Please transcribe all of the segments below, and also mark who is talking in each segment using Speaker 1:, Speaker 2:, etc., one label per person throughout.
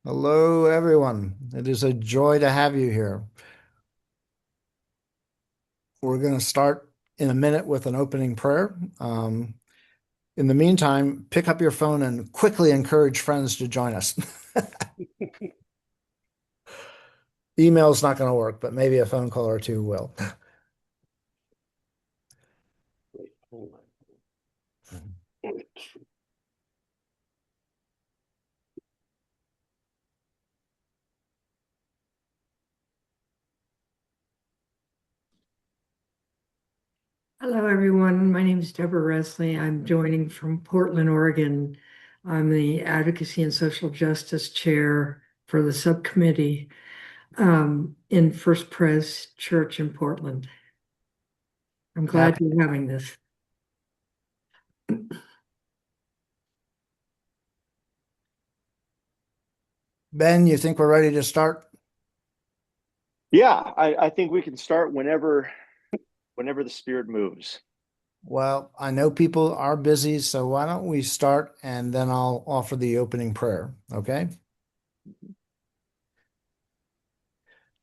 Speaker 1: Hello, everyone. It is a joy to have you here. We're going to start in a minute with an opening prayer. In the meantime, pick up your phone and quickly encourage friends to join us. Email's not going to work, but maybe a phone call or two will.
Speaker 2: Wait, hold on.
Speaker 3: Hello, everyone. My name is Deborah Resley. I'm joining from Portland, Oregon. I'm the Advocacy and Social Justice Chair for the subcommittee in First Pres Church in Portland. I'm glad you're having this.
Speaker 1: Ben, you think we're ready to start?
Speaker 2: Yeah, I think we can start whenever the spirit moves.
Speaker 1: Well, I know people are busy, so why don't we start and then I'll offer the opening prayer, okay?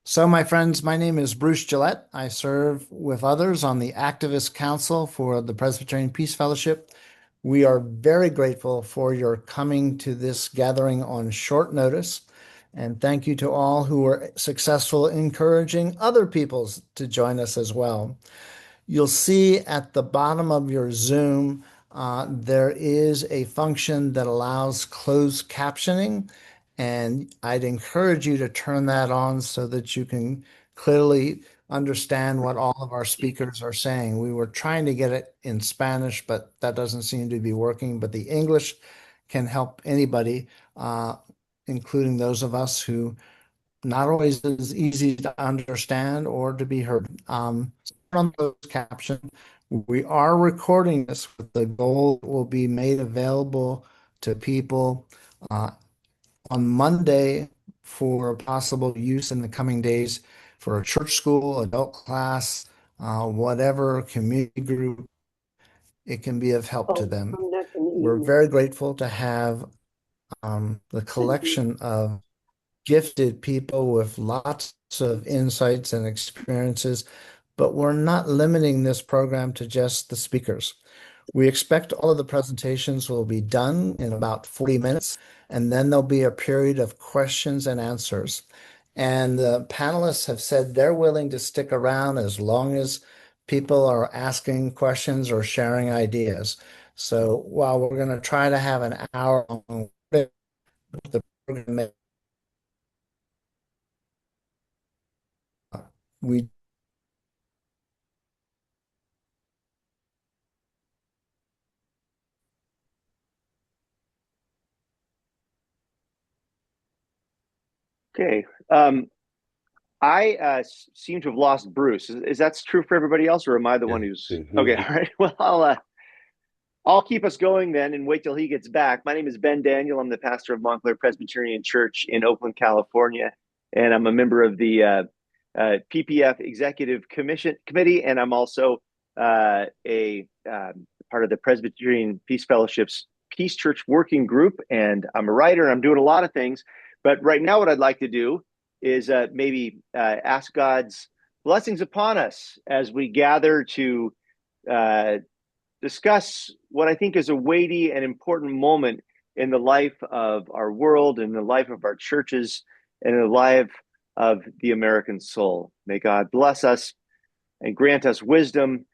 Speaker 1: So, my friends, my name is Bruce Gillette. I serve with others on the Activist Council for the Presbyterian Peace Fellowship. We are very grateful for your coming to this gathering on short notice. And thank you to all who were successful encouraging other peoples to join us as well. You'll see at the bottom of your Zoom, there is a function that allows closed captioning, and I'd encourage you to turn that on so that you can clearly understand what all of our speakers are saying. We were trying to get it in Spanish, but that doesn't seem to be working. But the English can help anybody, including those of us who not always is easy to understand or to be heard. From those captions, we are recording this with the goal will be made available to people uh, on Monday for possible use in the coming days for a church school, adult class, whatever community group. It can be of help to them. We're very grateful to have the collection of gifted people with lots of insights and experiences, but we're not limiting this program to just the speakers. We expect all of the presentations will be done in about 40 minutes, and then there'll be a period of questions and answers. And the panelists have said they're willing to stick around as long as people are asking questions or sharing ideas. So while we're going to try to have an hour long, the program we
Speaker 2: Okay. I seem to have lost Bruce. Is that true for everybody else, or am I the one who's okay? All right. Well, I'll keep us going then and wait till he gets back. My name is Ben Daniel. I'm the pastor of Montclair Presbyterian Church in Oakland, California, and I'm a member of the PPF Executive Committee, and I'm also a part of the Presbyterian Peace Fellowship's Peace Church Working Group, and I'm a writer. And I'm doing a lot of things, but right now, what I'd like to do is maybe ask God's blessings upon us as we gather to discuss what I think is a weighty and important moment in the life of our world, in the life of our churches, and in the life of the American soul. May God bless us and grant us wisdom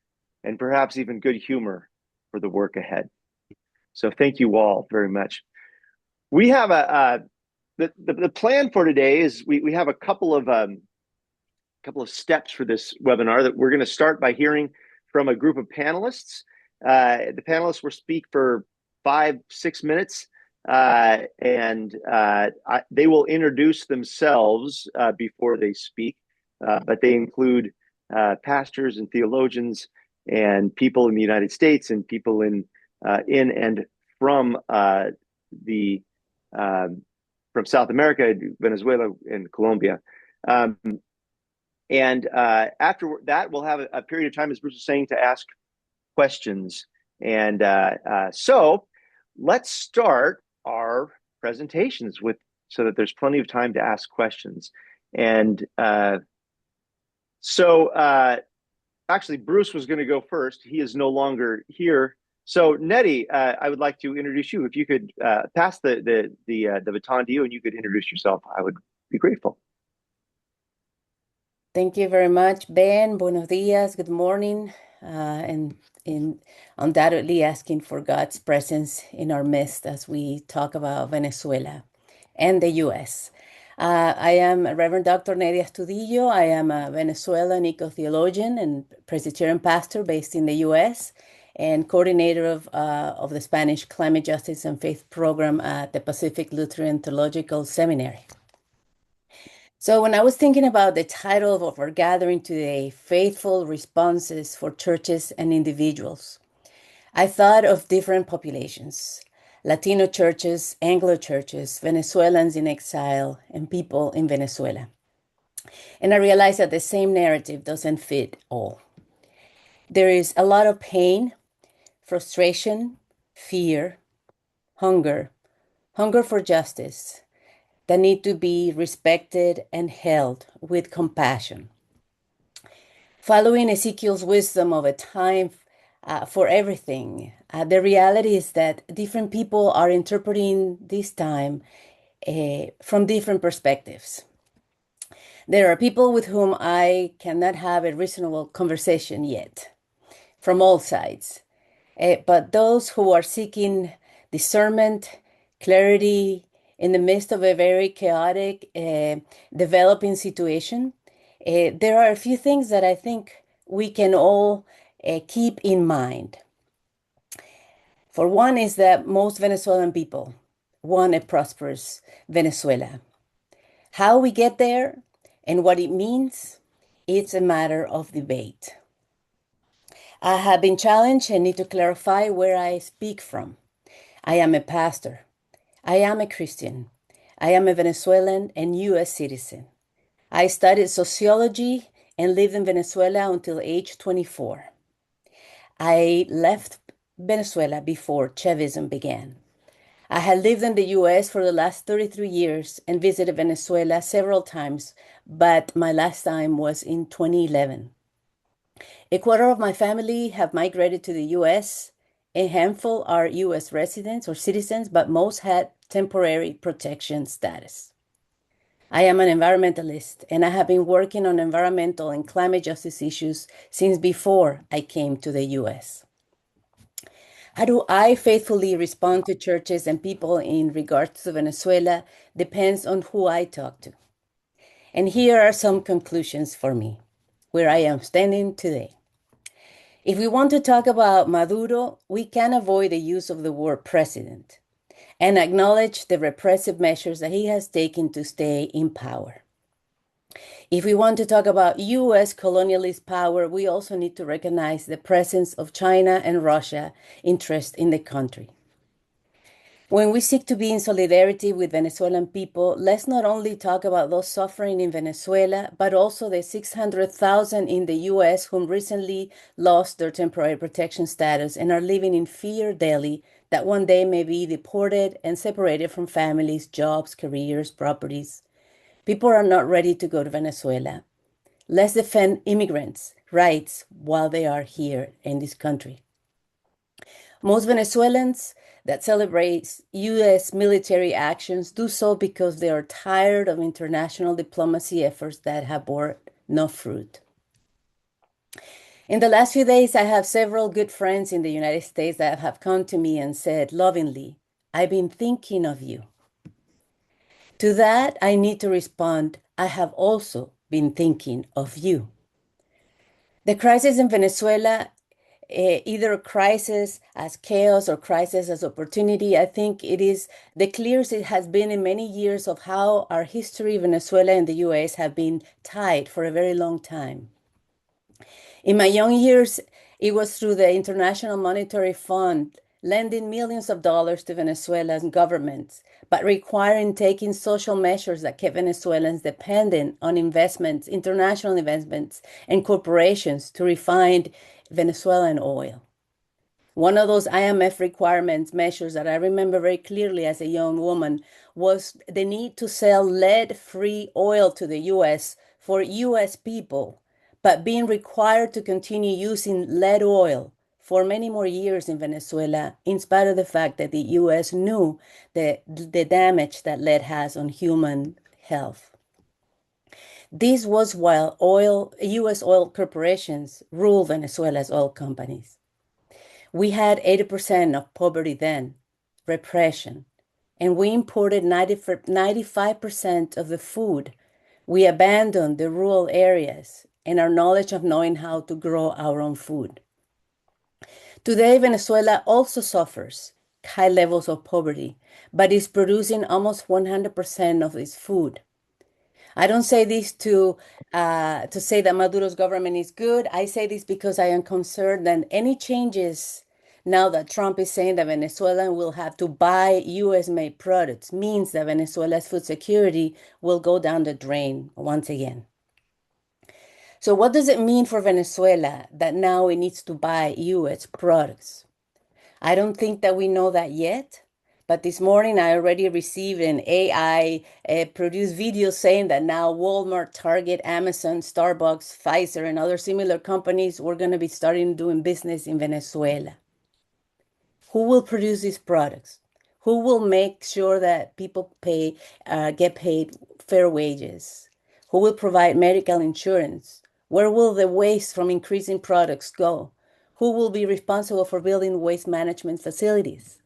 Speaker 2: and perhaps even good humor for the work ahead. So thank you all very much. We have the plan for today is we have a couple of steps for this webinar that we're going to start by hearing from a group of panelists. The panelists will speak for 5-6 minutes, and they will introduce themselves before they speak. But they include pastors and theologians and people in the United States and people in and from the from South America, Venezuela, and Colombia. And after that, we'll have a period of time, as Bruce was saying, to ask questions. And so let's start our presentations with so that there's plenty of time to ask questions. And actually, Bruce was going to go first. He is no longer here. So, Neddy, I would like to introduce you. If you could pass the baton to you and you could introduce yourself, I would be grateful.
Speaker 4: Thank you very much, Ben. Buenos dias, good morning, and undoubtedly asking for God's presence in our midst as we talk about Venezuela and the U.S. I am Reverend Dr. Neddy Astudillo. I am a Venezuelan eco-theologian and Presbyterian pastor based in the U.S. and coordinator of the Spanish Climate Justice and Faith program at the Pacific Lutheran Theological Seminary. So when I was thinking about the title of our gathering today, Faithful Responses for Churches and Individuals, I thought of different populations: Latino churches, Anglo churches, Venezuelans in exile, and people in Venezuela. And I realized that the same narrative doesn't fit all. There is a lot of pain, frustration, fear, hunger for justice that need to be respected and held with compassion. Following Ezekiel's wisdom of a time for everything, the reality is that different people are interpreting this time from different perspectives. There are people with whom I cannot have a reasonable conversation yet, from all sides. But those who are seeking discernment, clarity, in the midst of a very chaotic developing situation, there are a few things that I think we can all keep in mind. For one is that most Venezuelan people want a prosperous Venezuela. How we get there and what it means, it's a matter of debate. I have been challenged and need to clarify where I speak from. I am a pastor. I am a Christian. I am a Venezuelan and U.S. citizen. I studied sociology and lived in Venezuela until age 24. I left Venezuela before Chavism began. I had lived in the U.S. for the last 33 years and visited Venezuela several times, but my last time was in 2011. A quarter of my family have migrated to the U.S. A handful are U.S. residents or citizens, but most had temporary protection status. I am an environmentalist, and I have been working on environmental and climate justice issues since before I came to the U.S. How do I faithfully respond to churches and people in regards to Venezuela depends on who I talk to. And here are some conclusions for me, where I am standing today. If we want to talk about Maduro, we can avoid the use of the word president and acknowledge the repressive measures that he has taken to stay in power. If we want to talk about U.S. colonialist power, we also need to recognize the presence of China and Russia interest in the country. When we seek to be in solidarity with Venezuelan people, let's not only talk about those suffering in Venezuela, but also the 600,000 in the U.S. whom recently lost their temporary protection status and are living in fear daily that one day may be deported and separated from families, jobs, careers, properties. People are not ready to go to Venezuela. Let's defend immigrants' rights while they are here in this country. Most Venezuelans that celebrate U.S. military actions do so because they are tired of international diplomacy efforts that have borne no fruit. In the last few days, I have several good friends in the United States that have come to me and said lovingly, "I've been thinking of you." To that, I need to respond, I have also been thinking of you. The crisis in Venezuela, either a crisis as chaos or crisis as opportunity, I think it is the clearest it has been in many years of how our history, Venezuela and the U.S. have been tied for a very long time. In my young years, it was through the International Monetary Fund lending millions of dollars to Venezuela's government, but requiring taking social measures that kept Venezuelans dependent on investments, international investments, and corporations to refine Venezuelan oil. One of those IMF requirements measures that I remember very clearly as a young woman was the need to sell lead-free oil to the US for US people, but being required to continue using lead oil for many more years in Venezuela, in spite of the fact that the US knew the damage that lead has on human health. This was while US oil corporations ruled Venezuela's oil companies. We had 80% of poverty then, repression, and we imported 95% of the food. We abandoned the rural areas and our knowledge of knowing how to grow our own food. Today, Venezuela also suffers high levels of poverty, but is producing almost 100% of its food. I don't say this to say that Maduro's government is good. I say this because I am concerned that any changes now that Trump is saying that Venezuela will have to buy US-made products means that Venezuela's food security will go down the drain once again. So what does it mean for Venezuela that now it needs to buy US products? I don't think that we know that yet. But this morning, I already received an AI produced video saying that now Walmart, Target, Amazon, Starbucks, Pfizer, and other similar companies were going to be starting doing business in Venezuela. Who will produce these products? Who will make sure that people get paid fair wages? Who will provide medical insurance? Where will the waste from increasing products go? Who will be responsible for building waste management facilities?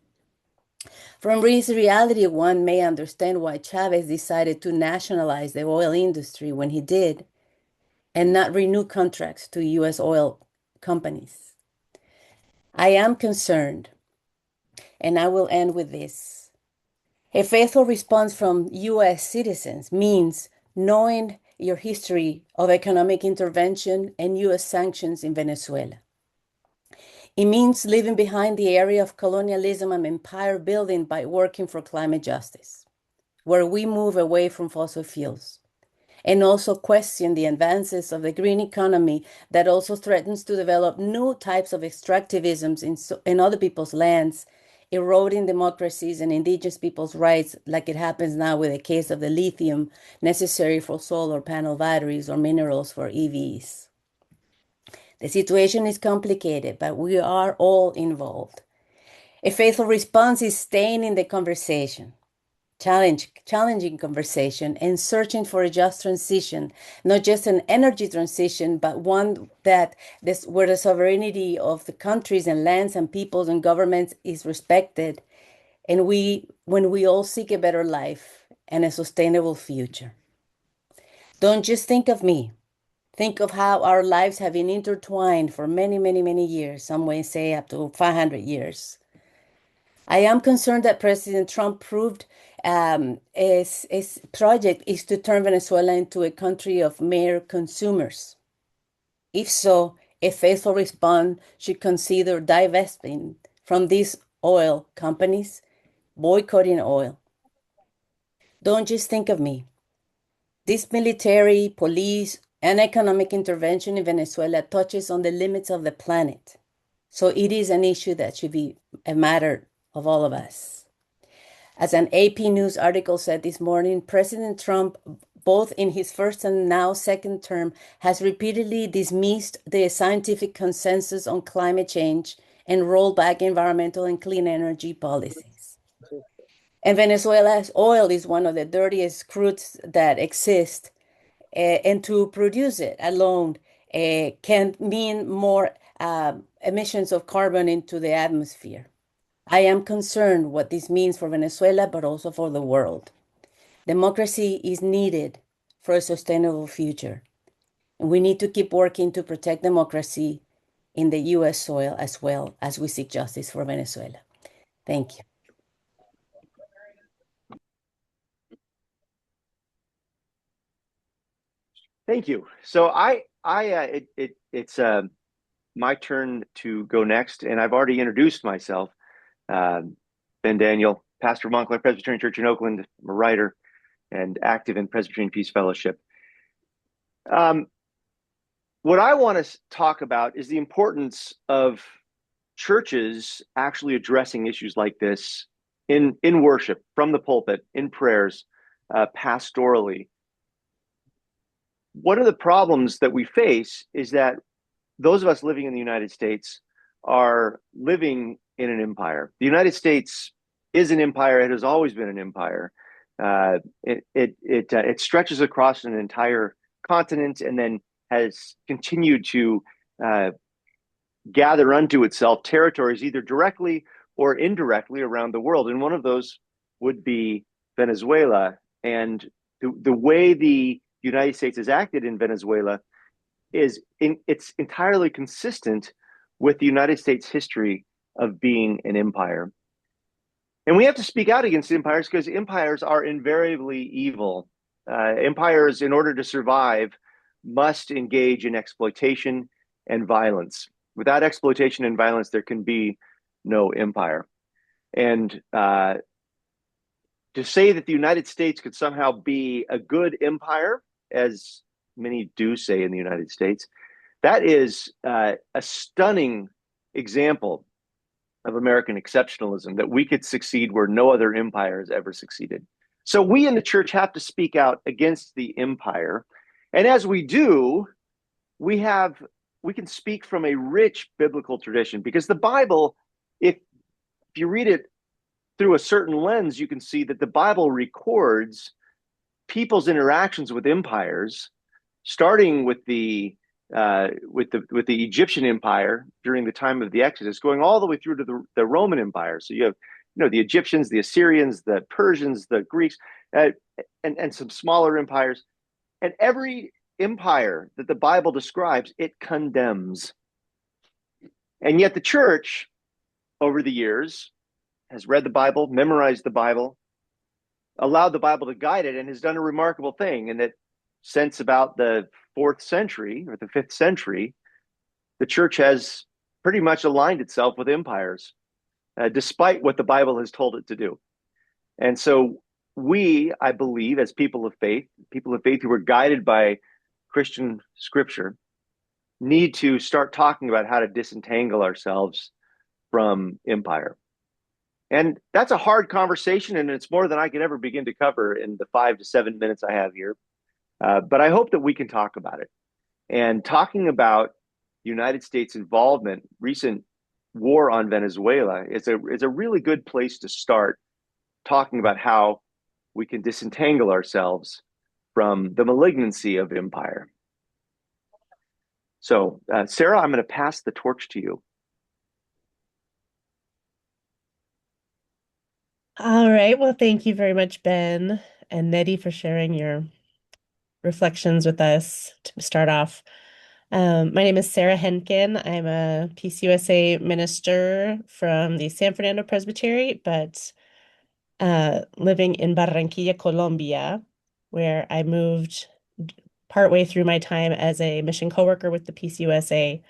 Speaker 4: From this reality, one may understand why Chavez decided to nationalize the oil industry when he did and not renew contracts to US oil companies. I am concerned, and I will end with this. A faithful response from US citizens means knowing your history of economic intervention and US sanctions in Venezuela. It means leaving behind the area of colonialism and empire building by working for climate justice, where we move away from fossil fuels, and also question the advances of the green economy that also threatens to develop new types of extractivisms in other people's lands, eroding democracies and indigenous people's rights, like it happens now with the case of the lithium necessary for solar panel batteries or minerals for EVs. The situation is complicated, but we are all involved. A faithful response is staying in the conversation, challenging conversation, and searching for a just transition, not just an energy transition, but one where the sovereignty of the countries and lands and peoples and governments is respected, and when we all seek a better life and a sustainable future. Don't just think of me. Think of how our lives have been intertwined for many, many, many years. Some may say up to 500 years. I am concerned that President Trump proved his project is to turn Venezuela into a country of mere consumers. If so, a faithful response should consider divesting from these oil companies, boycotting oil. Don't just think of me. This military, police, and economic intervention in Venezuela touches on the limits of the planet. So it is an issue that should be a matter of all of us. As an AP News article said this morning, President Trump, both in his first and now second term, has repeatedly dismissed the scientific consensus on climate change and rolled back environmental and clean energy policies. And Venezuela's oil is one of the dirtiest crudes that exist. And to produce it alone can mean more emissions of carbon into the atmosphere. I am concerned what this means for Venezuela, but also for the world. Democracy is needed for a sustainable future. And we need to keep working to protect democracy in the US soil as well as we seek justice for Venezuela. Thank you.
Speaker 2: Thank you. So it's my turn to go next, and I've already introduced myself. Ben Daniel, pastor of Montclair Presbyterian Church in Oakland. I'm a writer and active in Presbyterian Peace Fellowship. What I want to talk about is the importance of churches actually addressing issues like this in worship, from the pulpit, in prayers, pastorally. One of the problems that we face is that those of us living in the United States are living in an empire. The United States is an empire. It has always been an empire. It stretches across an entire continent and then has continued to gather unto itself territories either directly or indirectly around the world. And one of those would be Venezuela. And the way the United States has acted in Venezuela it's entirely consistent with the United States history of being an empire. And we have to speak out against empires because empires are invariably evil. Empires, in order to survive, must engage in exploitation and violence. Without exploitation and violence, there can be no empire. And to say that the United States could somehow be a good empire, as many do say in the United States, that is a stunning example of American exceptionalism, that we could succeed where no other empire has ever succeeded. So we in the church have to speak out against the empire. And as we do, we can speak from a rich biblical tradition, because the Bible, if you read it through a certain lens, you can see that the Bible records people's interactions with empires, starting with the Egyptian Empire during the time of the Exodus, going all the way through to the Roman Empire. So you have, the Egyptians, the Assyrians, the Persians, the Greeks, and some smaller empires. And every empire that the Bible describes, it condemns. And yet the church, over the years, has read the Bible, memorized the Bible, allowed the Bible to guide it, and has done a remarkable thing in that since about the 4th century or the 5th century, the church has pretty much aligned itself with empires, despite what the Bible has told it to do. And so we, I believe, as people of faith who are guided by Christian scripture, need to start talking about how to disentangle ourselves from empire. And that's a hard conversation, and it's more than I could ever begin to cover in the 5 to 7 minutes I have here. But I hope that we can talk about it. And talking about United States involvement, recent war on Venezuela, is a really good place to start talking about how we can disentangle ourselves from the malignancy of empire. So, Sarah, I'm going to pass the torch to you.
Speaker 5: All right. Well, thank you very much, Ben and Neddy, for sharing your reflections with us to start off. My name is Sarah Henken. I'm a PCUSA minister from the San Fernando Presbytery, but living in Barranquilla, Colombia, where I moved partway through my time as a mission coworker with the PCUSA.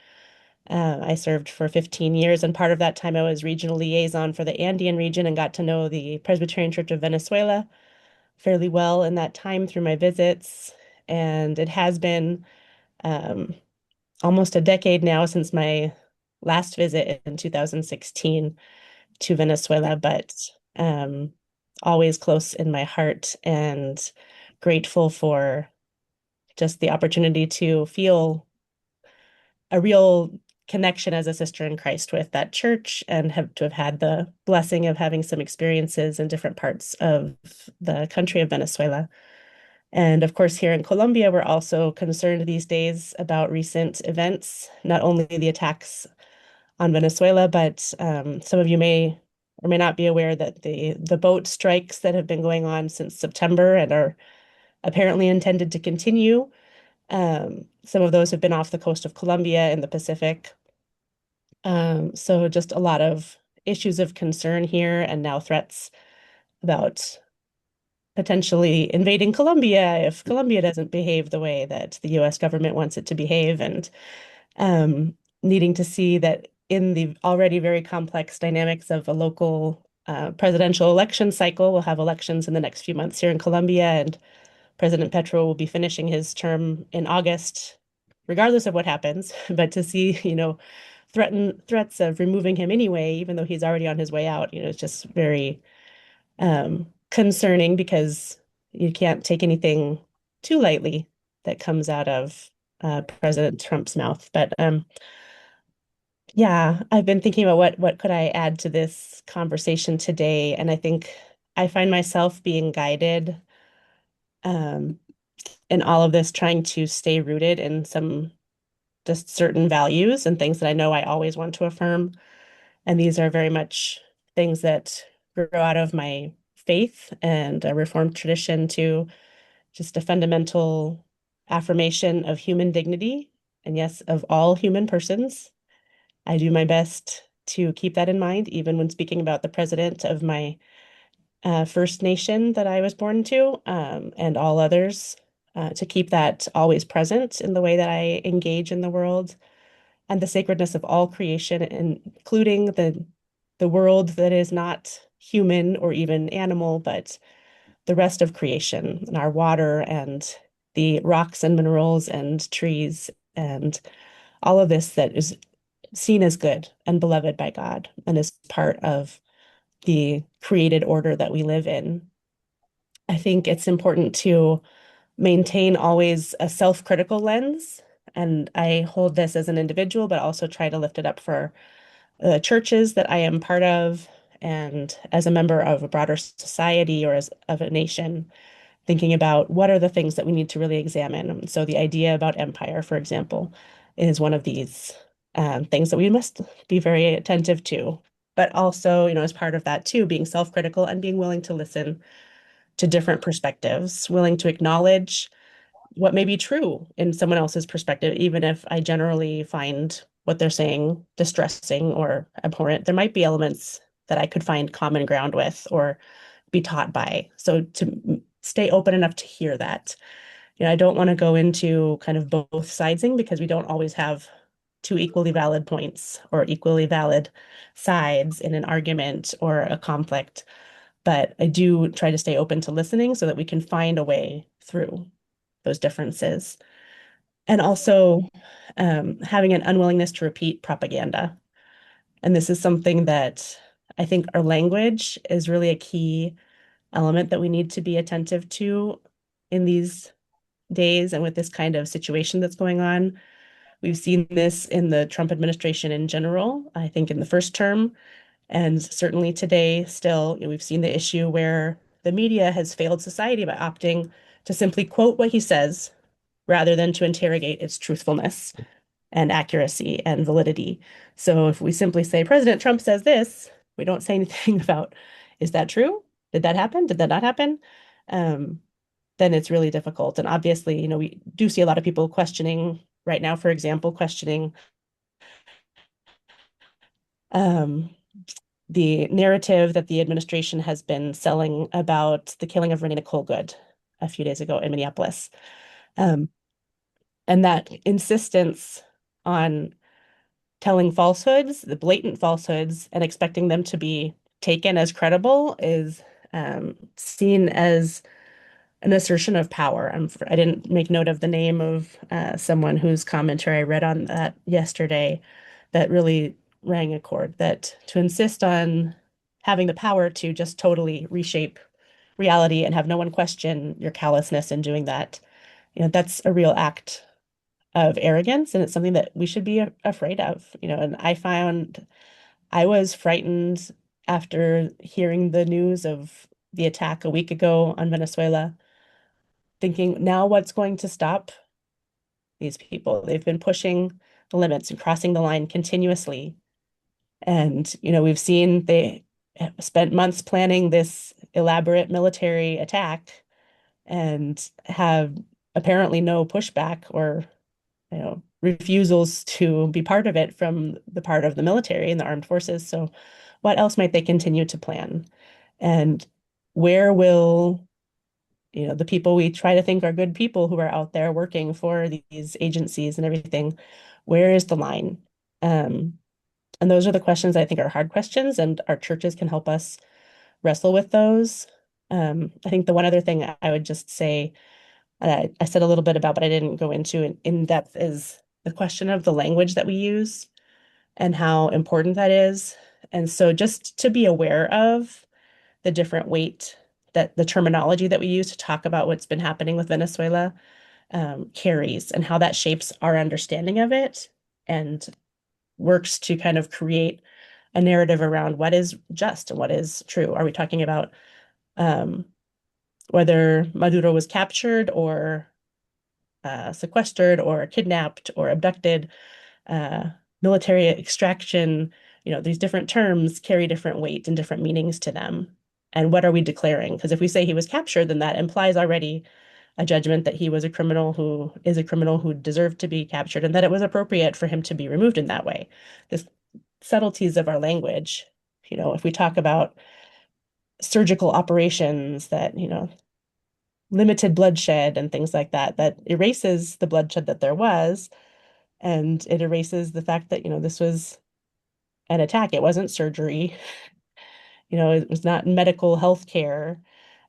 Speaker 5: I served for 15 years, and part of that time I was regional liaison for the Andean region and got to know the Presbyterian Church of Venezuela fairly well in that time through my visits. And it has been almost a decade now since my last visit in 2016 to Venezuela, but always close in my heart and grateful for just the opportunity to feel a real connection as a sister in Christ with that church, and have had the blessing of having some experiences in different parts of the country of Venezuela. And of course, here in Colombia, we're also concerned these days about recent events, not only the attacks on Venezuela, but some of you may or may not be aware that the boat strikes that have been going on since September and are apparently intended to continue. Some of those have been off the coast of Colombia in the Pacific. So just a lot of issues of concern here, and now threats about potentially invading Colombia if Colombia doesn't behave the way that the US government wants it to behave, and needing to see that in the already very complex dynamics of a local presidential election cycle. We'll have elections in the next few months here in Colombia, and President Petro will be finishing his term in August, regardless of what happens. But to see, threats of removing him anyway, even though he's already on his way out. It's just very concerning because you can't take anything too lightly that comes out of President Trump's mouth. But yeah, I've been thinking about what could I add to this conversation today, and I think I find myself being guided um, in all of this, trying to stay rooted in some just certain values and things that I know I always want to affirm. And these are very much things that grow out of my faith and a Reformed tradition, to just a fundamental affirmation of human dignity, and yes, of all human persons. I do my best to keep that in mind, even when speaking about the president of my First Nation that I was born to, and all others, to keep that always present in the way that I engage in the world, and the sacredness of all creation, including the world that is not human or even animal, but the rest of creation, and our water and the rocks and minerals and trees and all of this that is seen as good and beloved by God and is part of the created order that we live in. I think it's important to maintain always a self-critical lens. And I hold this as an individual, but also try to lift it up for the churches that I am part of, and as a member of a broader society or as of a nation, thinking about what are the things that we need to really examine. So the idea about empire, for example, is one of these things that we must be very attentive to. But also, as part of that too, being self-critical and being willing to listen to different perspectives, willing to acknowledge what may be true in someone else's perspective, even if I generally find what they're saying distressing or abhorrent. There might be elements that I could find common ground with or be taught by. So to stay open enough to hear that. I don't want to go into kind of both sidesing, because we don't always have two equally valid points or equally valid sides in an argument or a conflict. But I do try to stay open to listening so that we can find a way through those differences. And also having an unwillingness to repeat propaganda. And this is something that I think our language is really a key element that we need to be attentive to in these days and with this kind of situation that's going on. We've seen this in the Trump administration in general, I think in the first term, and certainly today still, we've seen the issue where the media has failed society by opting to simply quote what he says rather than to interrogate its truthfulness and accuracy and validity. So if we simply say, President Trump says this, we don't say anything about, is that true? Did that happen? Did that not happen? Then it's really difficult. And obviously, we do see a lot of people questioning right now, for example, questioning the narrative that the administration has been selling about the killing of Renee Nicole Good a few days ago in Minneapolis. And that insistence on telling falsehoods, the blatant falsehoods, and expecting them to be taken as credible is seen as an assertion of power. I didn't make note of the name of someone whose commentary I read on that yesterday that really rang a chord, that to insist on having the power to just totally reshape reality and have no one question your callousness in doing that, that's a real act of arrogance, and it's something that we should be afraid of. And I found I was frightened after hearing the news of the attack a week ago on Venezuela, thinking, now what's going to stop these people? They've been pushing the limits and crossing the line continuously. And, we've seen they spent months planning this elaborate military attack and have apparently no pushback or, refusals to be part of it from the part of the military and the armed forces. So what else might they continue to plan? And where will the people we try to think are good people who are out there working for these agencies and everything, where is the line? And those are the questions I think are hard questions, and our churches can help us wrestle with those. I think the one other thing I would just say, I said a little bit about, but I didn't go into in depth, is the question of the language that we use. and how important that is. And so just to be aware of the different weight that the terminology that we use to talk about what's been happening with Venezuela carries and how that shapes our understanding of it and works to kind of create a narrative around what is just and what is true. Are we talking about whether Maduro was captured or sequestered or kidnapped or abducted, military extraction? These different terms carry different weight and different meanings to them. And what are we declaring? Because if we say he was captured, then that implies already a judgment that he was a criminal who is a criminal who deserved to be captured and that it was appropriate for him to be removed in that way. The subtleties of our language, if we talk about surgical operations that, limited bloodshed and things like that, that erases the bloodshed that there was. And it erases the fact that, this was an attack. It wasn't surgery. It was not medical health care.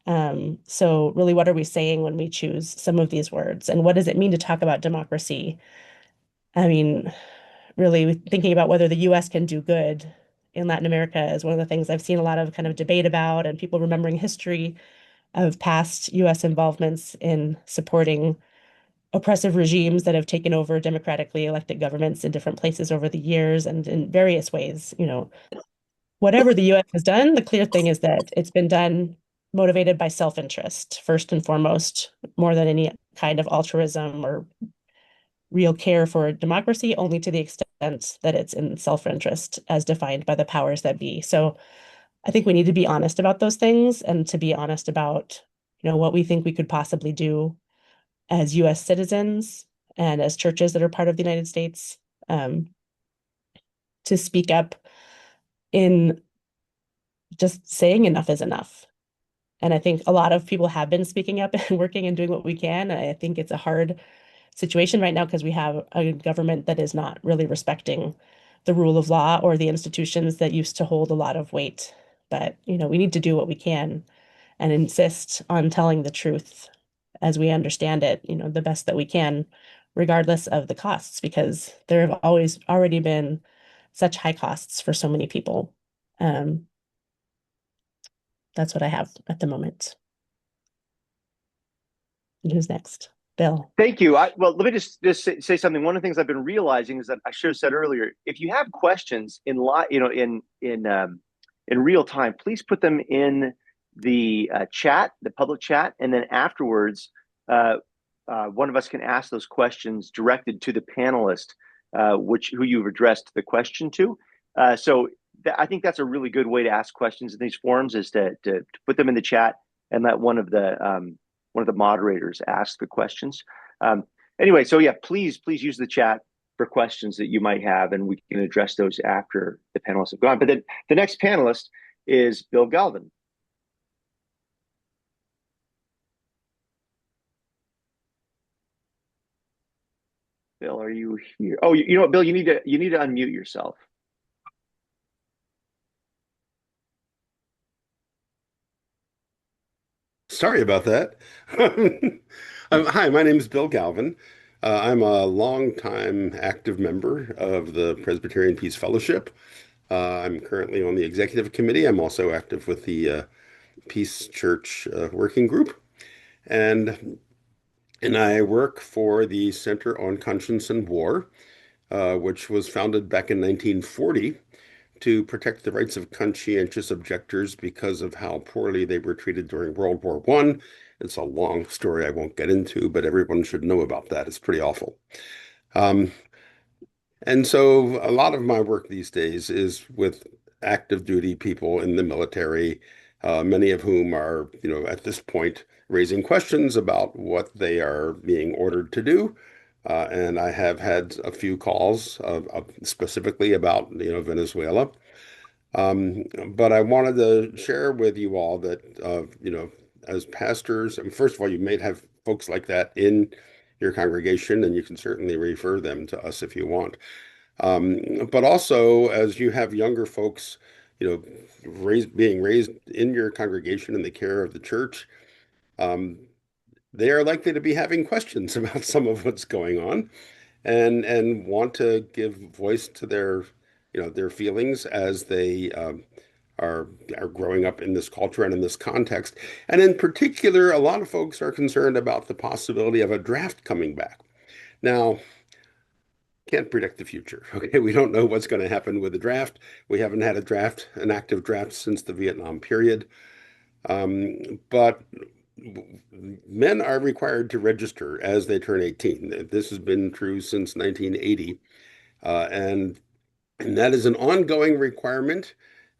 Speaker 5: So really, what are we saying when we choose some of these words? And what does it mean to talk about democracy? I mean, really thinking about whether the US can do good in Latin America is one of the things I've seen a lot of kind of debate about, and people remembering history of past US involvements in supporting oppressive regimes that have taken over democratically elected governments in different places over the years and in various ways. Whatever the US has done, the clear thing is that it's been done motivated by self-interest, first and foremost, more than any kind of altruism or real care for democracy, only to the extent that it's in self-interest as defined by the powers that be. So I think we need to be honest about those things and to be honest about, what we think we could possibly do as US citizens and as churches that are part of the United States, to speak up in just saying enough is enough. And I think a lot of people have been speaking up and working and doing what we can. I think it's a hard situation right now because we have a government that is not really respecting the rule of law or the institutions that used to hold a lot of weight. But, we need to do what we can and insist on telling the truth as we understand it, the best that we can, regardless of the costs, because there have always already been such high costs for so many people. That's what I have at the moment. And who's next? Bill.
Speaker 2: Thank you. Well, let me just say something. One of the things I've been realizing is that I should have said earlier, if you have questions in real time, please put them in the chat, the public chat, and then afterwards, one of us can ask those questions directed to the panelist, who you've addressed the question to. I think that's a really good way to ask questions in these forums, is to put them in the chat and let one of the moderators ask the questions. Anyway, so yeah, please use the chat for questions that you might have, and we can address those after the panelists have gone. But then the next panelist is Bill Galvin. Bill, are you here? Oh, you know what, Bill, you need to unmute yourself.
Speaker 6: Sorry about that. Hi, my name is Bill Galvin. I'm a longtime active member of the Presbyterian Peace Fellowship. I'm currently on the executive committee. I'm also active with the Peace Church Working Group. And I work for the Center on Conscience and War, which was founded back in 1940 to protect the rights of conscientious objectors because of how poorly they were treated during World War I. It's a long story I won't get into, but everyone should know about that. It's pretty awful. And so a lot of my work these days is with active duty people in the military, many of whom are, at this point, raising questions about what they are being ordered to do. And I have had a few calls specifically about, Venezuela. But I wanted to share with you all that, as pastors, and first of all, you may have folks like that in your congregation, and you can certainly refer them to us if you want. But also, as you have younger folks, being raised in your congregation in the care of the church, they are likely to be having questions about some of what's going on and want to give voice to their their feelings as they are growing up in this culture and in this context. And in particular, a lot of folks are concerned about the possibility of a draft coming back. Now, can't predict the future. Okay, we don't know what's going to happen with the draft. We haven't had an active draft since the Vietnam period. But men are required to register as they turn 18. This has been true since 1980. And that is an ongoing requirement.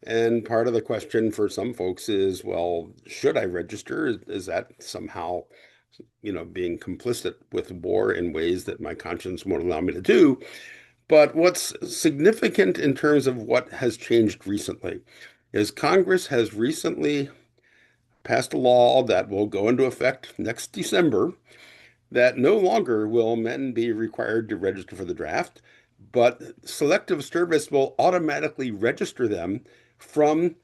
Speaker 6: And part of the question for some folks is, well, should I register? Is that somehow, being complicit with war in ways that my conscience won't allow me to do? But what's significant in terms of what has changed recently is Congress has recently passed a law that will go into effect next December that no longer will men be required to register for the draft, but Selective Service will automatically register them from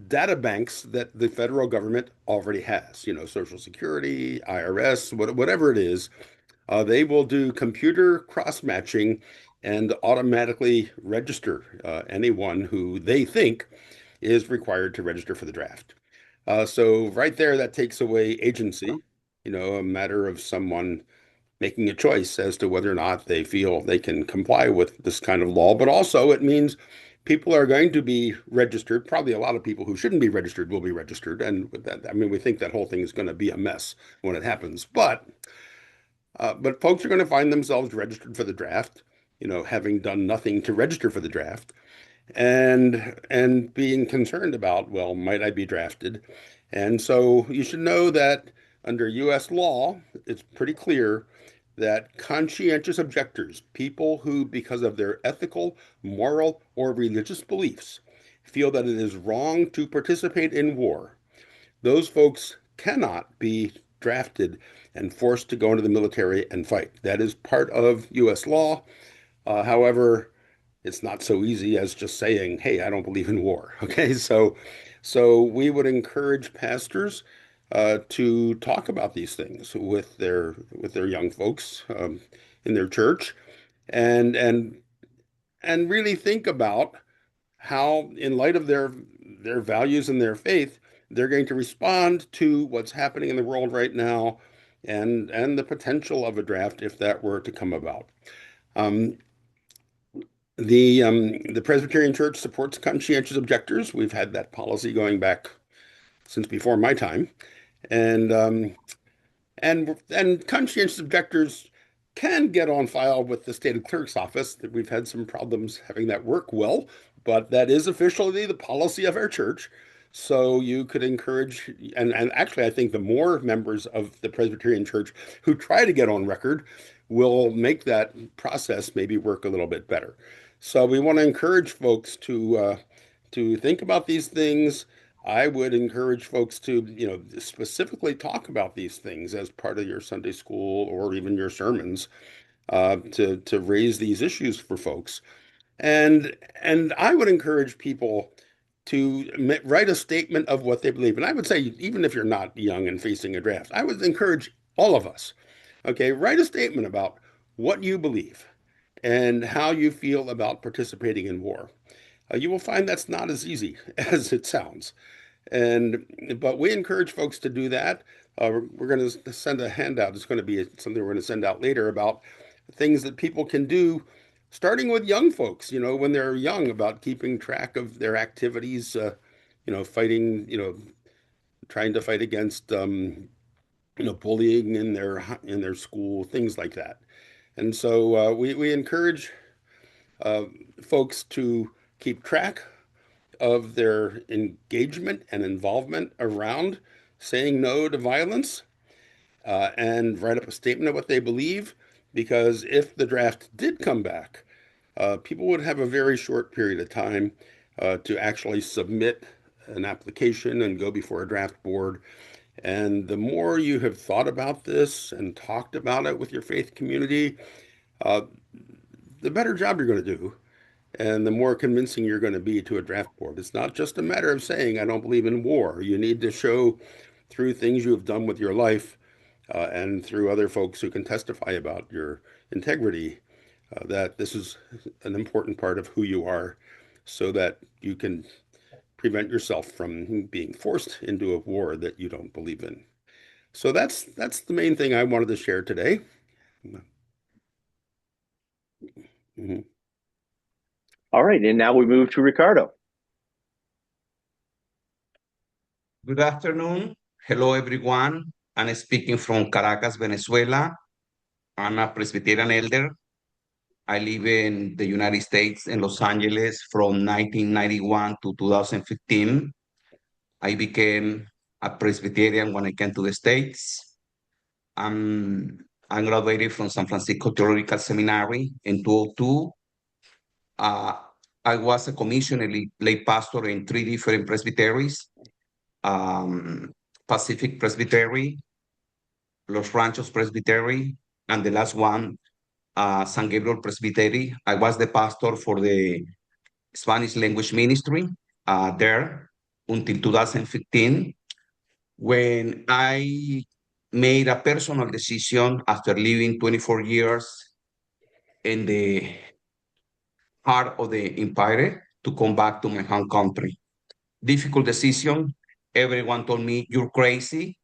Speaker 6: data banks that the federal government already has, Social Security, IRS, whatever it is. They will do computer cross-matching and automatically register anyone who they think is required to register for the draft. So right there, that takes away agency, a matter of someone making a choice as to whether or not they feel they can comply with this kind of law. But also it means people are going to be registered. Probably a lot of people who shouldn't be registered will be registered. And with that, we think that whole thing is going to be a mess when it happens. But folks are going to find themselves registered for the draft, having done nothing to register for the draft and being concerned about, well, might I be drafted? And so you should know that under U.S. law, it's pretty clear that conscientious objectors, people who, because of their ethical, moral, or religious beliefs, feel that it is wrong to participate in war, those folks cannot be drafted and forced to go into the military and fight. That is part of U.S. law. However, it's not so easy as just saying, "Hey, I don't believe in war." Okay, so we would encourage pastors to talk about these things with their young folks in their church, and really think about how, in light of their values and their faith, they're going to respond to what's happening in the world right now, and the potential of a draft if that were to come about. Um, the Presbyterian Church supports conscientious objectors. We've had that policy going back since before my time, and conscientious objectors can get on file with the state clerk's office. We've had some problems having that work well, but that is officially the policy of our church. So you could encourage, and actually, I think the more members of the Presbyterian Church who try to get on record will make that process maybe work a little bit better. So we want to encourage folks to think about these things. I would encourage folks to, specifically talk about these things as part of your Sunday school or even your sermons, to raise these issues for folks. And I would encourage people to write a statement of what they believe. And I would say, even if you're not young and facing a draft, I would encourage all of us, okay, write a statement about what you believe and how you feel about participating in war. You will find that's not as easy as it sounds. But we encourage folks to do that. We're going to send a handout. It's going to be something we're going to send out later about things that people can do, starting with young folks, when they're young, about keeping track of their activities, fighting, trying to fight against, bullying in their school, things like that. And so we encourage folks to keep track of their engagement and involvement around saying no to violence, and write up a statement of what they believe, because if the draft did come back, people would have a very short period of time to actually submit an application and go before a draft board. And the more you have thought about this and talked about it with your faith community, uh, the better job you're going to do and the more convincing you're going to be to a draft board. It's not just a matter of saying, "I don't believe in war." You need to show through things you have done with your life, and through other folks who can testify about your integrity, that this is an important part of who you are so that you can prevent yourself from being forced into a war that you don't believe in. So that's the main thing I wanted to share today. Mm-hmm.
Speaker 2: All right, and now we move to Ricardo.
Speaker 7: Good afternoon. Hello, everyone. I'm speaking from Caracas, Venezuela. I'm a Presbyterian elder. I live in the United States in Los Angeles from 1991 to 2015. I became a Presbyterian when I came to the States. I graduated from San Francisco Theological Seminary in 2002. I was a commissioned lay pastor in 3 different presbyteries, Pacific Presbytery, Los Ranchos Presbytery, and the last one, San Gabriel Presbytery. I was the pastor for the Spanish language ministry there until 2015, when I made a personal decision after living 24 years in the heart of the empire to come back to my home country. Difficult decision. Everyone told me, you're crazy.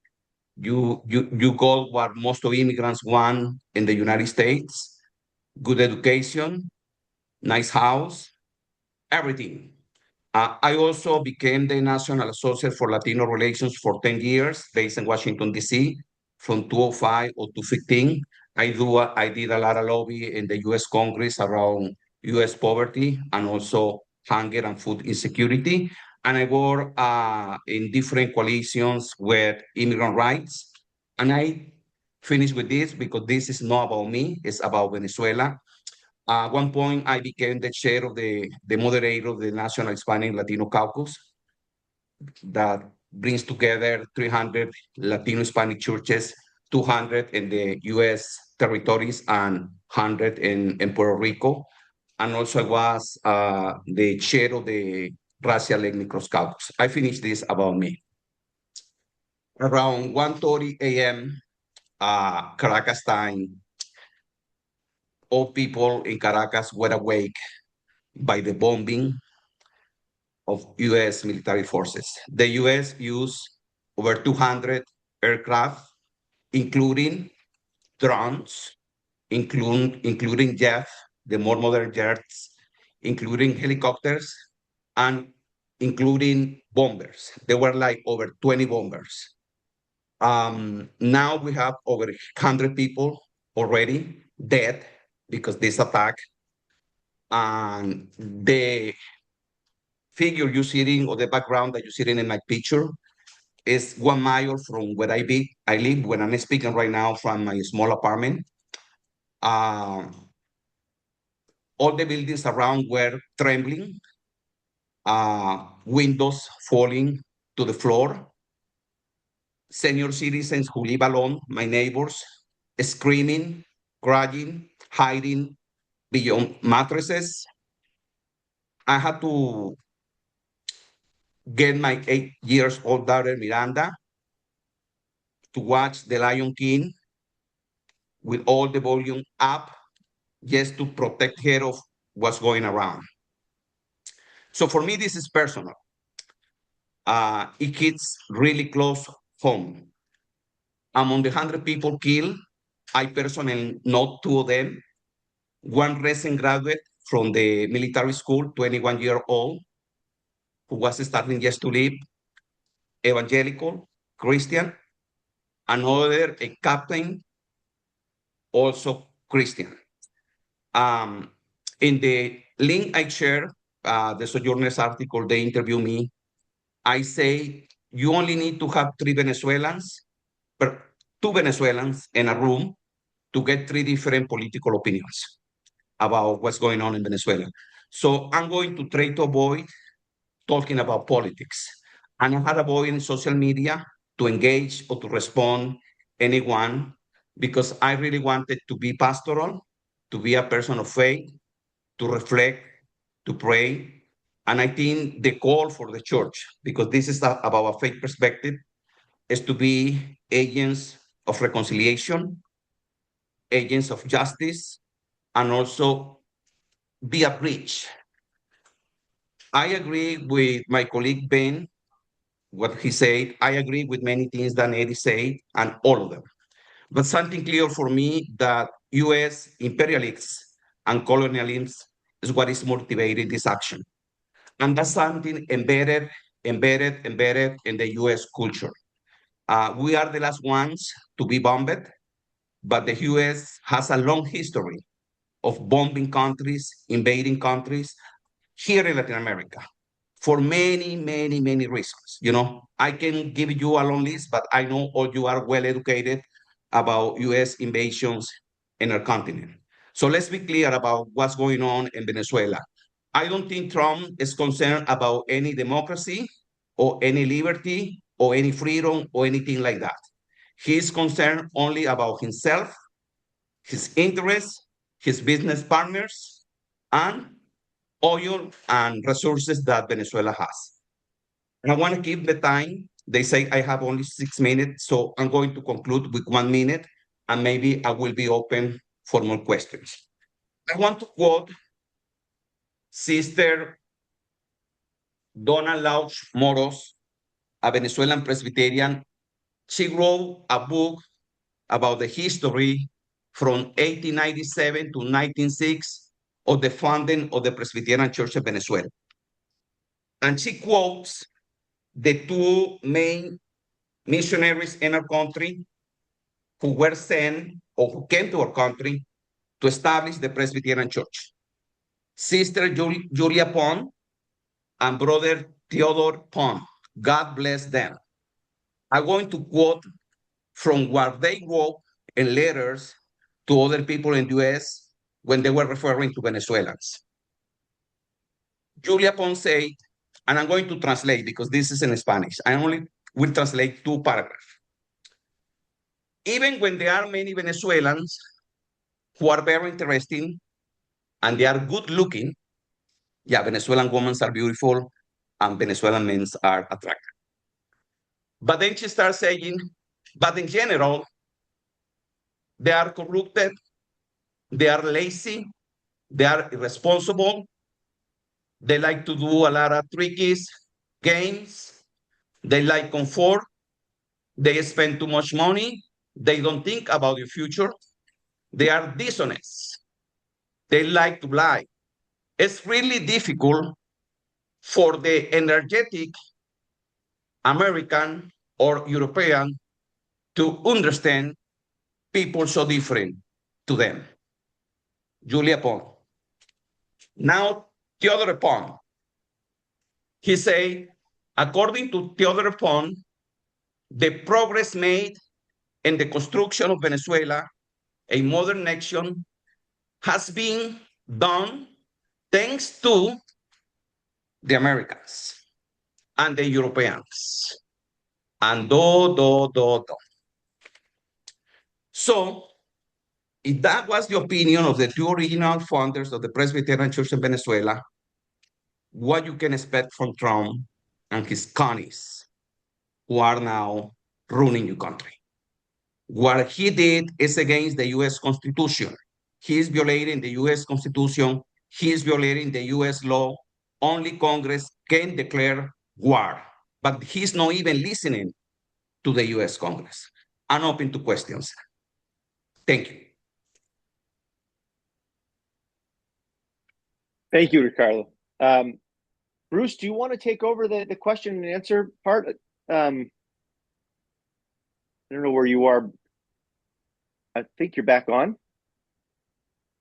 Speaker 7: You got what most of immigrants want in the United States: good education, nice house, everything. I also became the National Associate for Latino Relations for 10 years, based in Washington, D.C., from 2005 or 2015. I did a lot of lobby in the U.S. Congress around U.S. poverty and also hunger and food insecurity. And I work in different coalitions with immigrant rights. And I finish with this because this is not about me, it's about Venezuela. At one point, I became the chair of the moderator of the National Hispanic Latino Caucus that brings together 300 Latino Hispanic churches, 200 in the U.S. territories and 100 in Puerto Rico. And also I was the chair of the Racial Ethnic Cross Caucus. I finished this about me. Around 1:30 a.m. Caracas time, all people in Caracas were awake by the bombing of U.S. military forces. The U.S. used over 200 aircraft, including drones, including jets, the more modern jets, including helicopters, and including bombers. There were like over 20 bombers. Now we have over 100 people already dead because this attack. And the figure you're sitting, or the background that you're sitting in my picture, is 1 mile from where I live when I'm speaking right now from my small apartment. All the buildings around were trembling, windows falling to the floor. Senior citizens who live alone, my neighbors, screaming, crying, hiding beyond mattresses. I had to get my 8-year-old daughter, Miranda, to watch The Lion King with all the volume up just to protect her of what's going around. So for me, this is personal. It hits really close home. Among the 100 people killed, I personally know 2 of them. One recent graduate from the military school, 21-year-old, who was starting just to live, evangelical, Christian. Another, a captain, also Christian. In the link I share, the Sojourners article, they interview me. I say, you only need to have 2 Venezuelans in a room to get 3 different political opinions about what's going on in Venezuela. So I'm going to try to avoid talking about politics. And I had to avoid in social media to engage or to respond anyone, because I really wanted to be pastoral, to be a person of faith, to reflect, to pray. And I think the call for the church, because this is about a faith perspective, is to be agents of reconciliation, agents of justice, and also be a bridge. I agree with my colleague Ben, what he said. I agree with many things that Neddy said, and all of them. But something clear for me that U.S. imperialists and colonialism is what is motivating this action. And that's something embedded in the U.S. culture. We are the last ones to be bombed, but the U.S. has a long history of bombing countries, invading countries here in Latin America for many, many, many reasons. You know, I can give you a long list, but I know all you are well educated about U.S. invasions in our continent. So let's be clear about what's going on in Venezuela. I don't think Trump is concerned about any democracy or any liberty or any freedom or anything like that. He is concerned only about himself, his interests, his business partners, and oil and resources that Venezuela has. And I want to keep the time. They say I have only 6 minutes, so I'm going to conclude with 1 minute, and maybe I will be open for more questions. I want to quote Sister Donna Lauch Moros, a Venezuelan Presbyterian. She wrote a book about the history from 1897 to 1906 of the founding of the Presbyterian Church of Venezuela. And she quotes the two main missionaries in our country who were sent or who came to our country to establish the Presbyterian Church. Sister Julia Pond and Brother Theodore Pond. God bless them. I'm going to quote from what they wrote in letters to other people in the US when they were referring to Venezuelans. Julia Pond said, and I'm going to translate because this is in Spanish. I only will translate 2 paragraphs. Even when there are many Venezuelans who are very interesting and they are good looking, yeah, Venezuelan women are beautiful and Venezuelan men are attractive. But then she starts saying, but in general, they are corrupted, they are lazy, they are irresponsible, they like to do a lot of trickies, games, they like comfort, they spend too much money, they don't think about the future, they are dishonest, they like to lie. It's really difficult for the energetic American or European to understand people so different to them. Julia Pond. Now, Theodore Pond. He said, according to Theodore Pond, the progress made in the construction of Venezuela, a modern nation, has been done thanks to the Americans and the Europeans. And do. So, if that was the opinion of the 2 original founders of the Presbyterian Church in Venezuela, what you can expect from Trump and his cronies who are now ruling your country. What he did is against the U.S. Constitution. He is violating the U.S. Constitution. He is violating the U.S. law. Only Congress can declare war. But he's not even listening to the U.S. Congress. I'm open to questions. Thank you.
Speaker 2: Thank you, Ricardo. Bruce, do you want to take over the question and answer part? I don't know where you are. I think you're back on.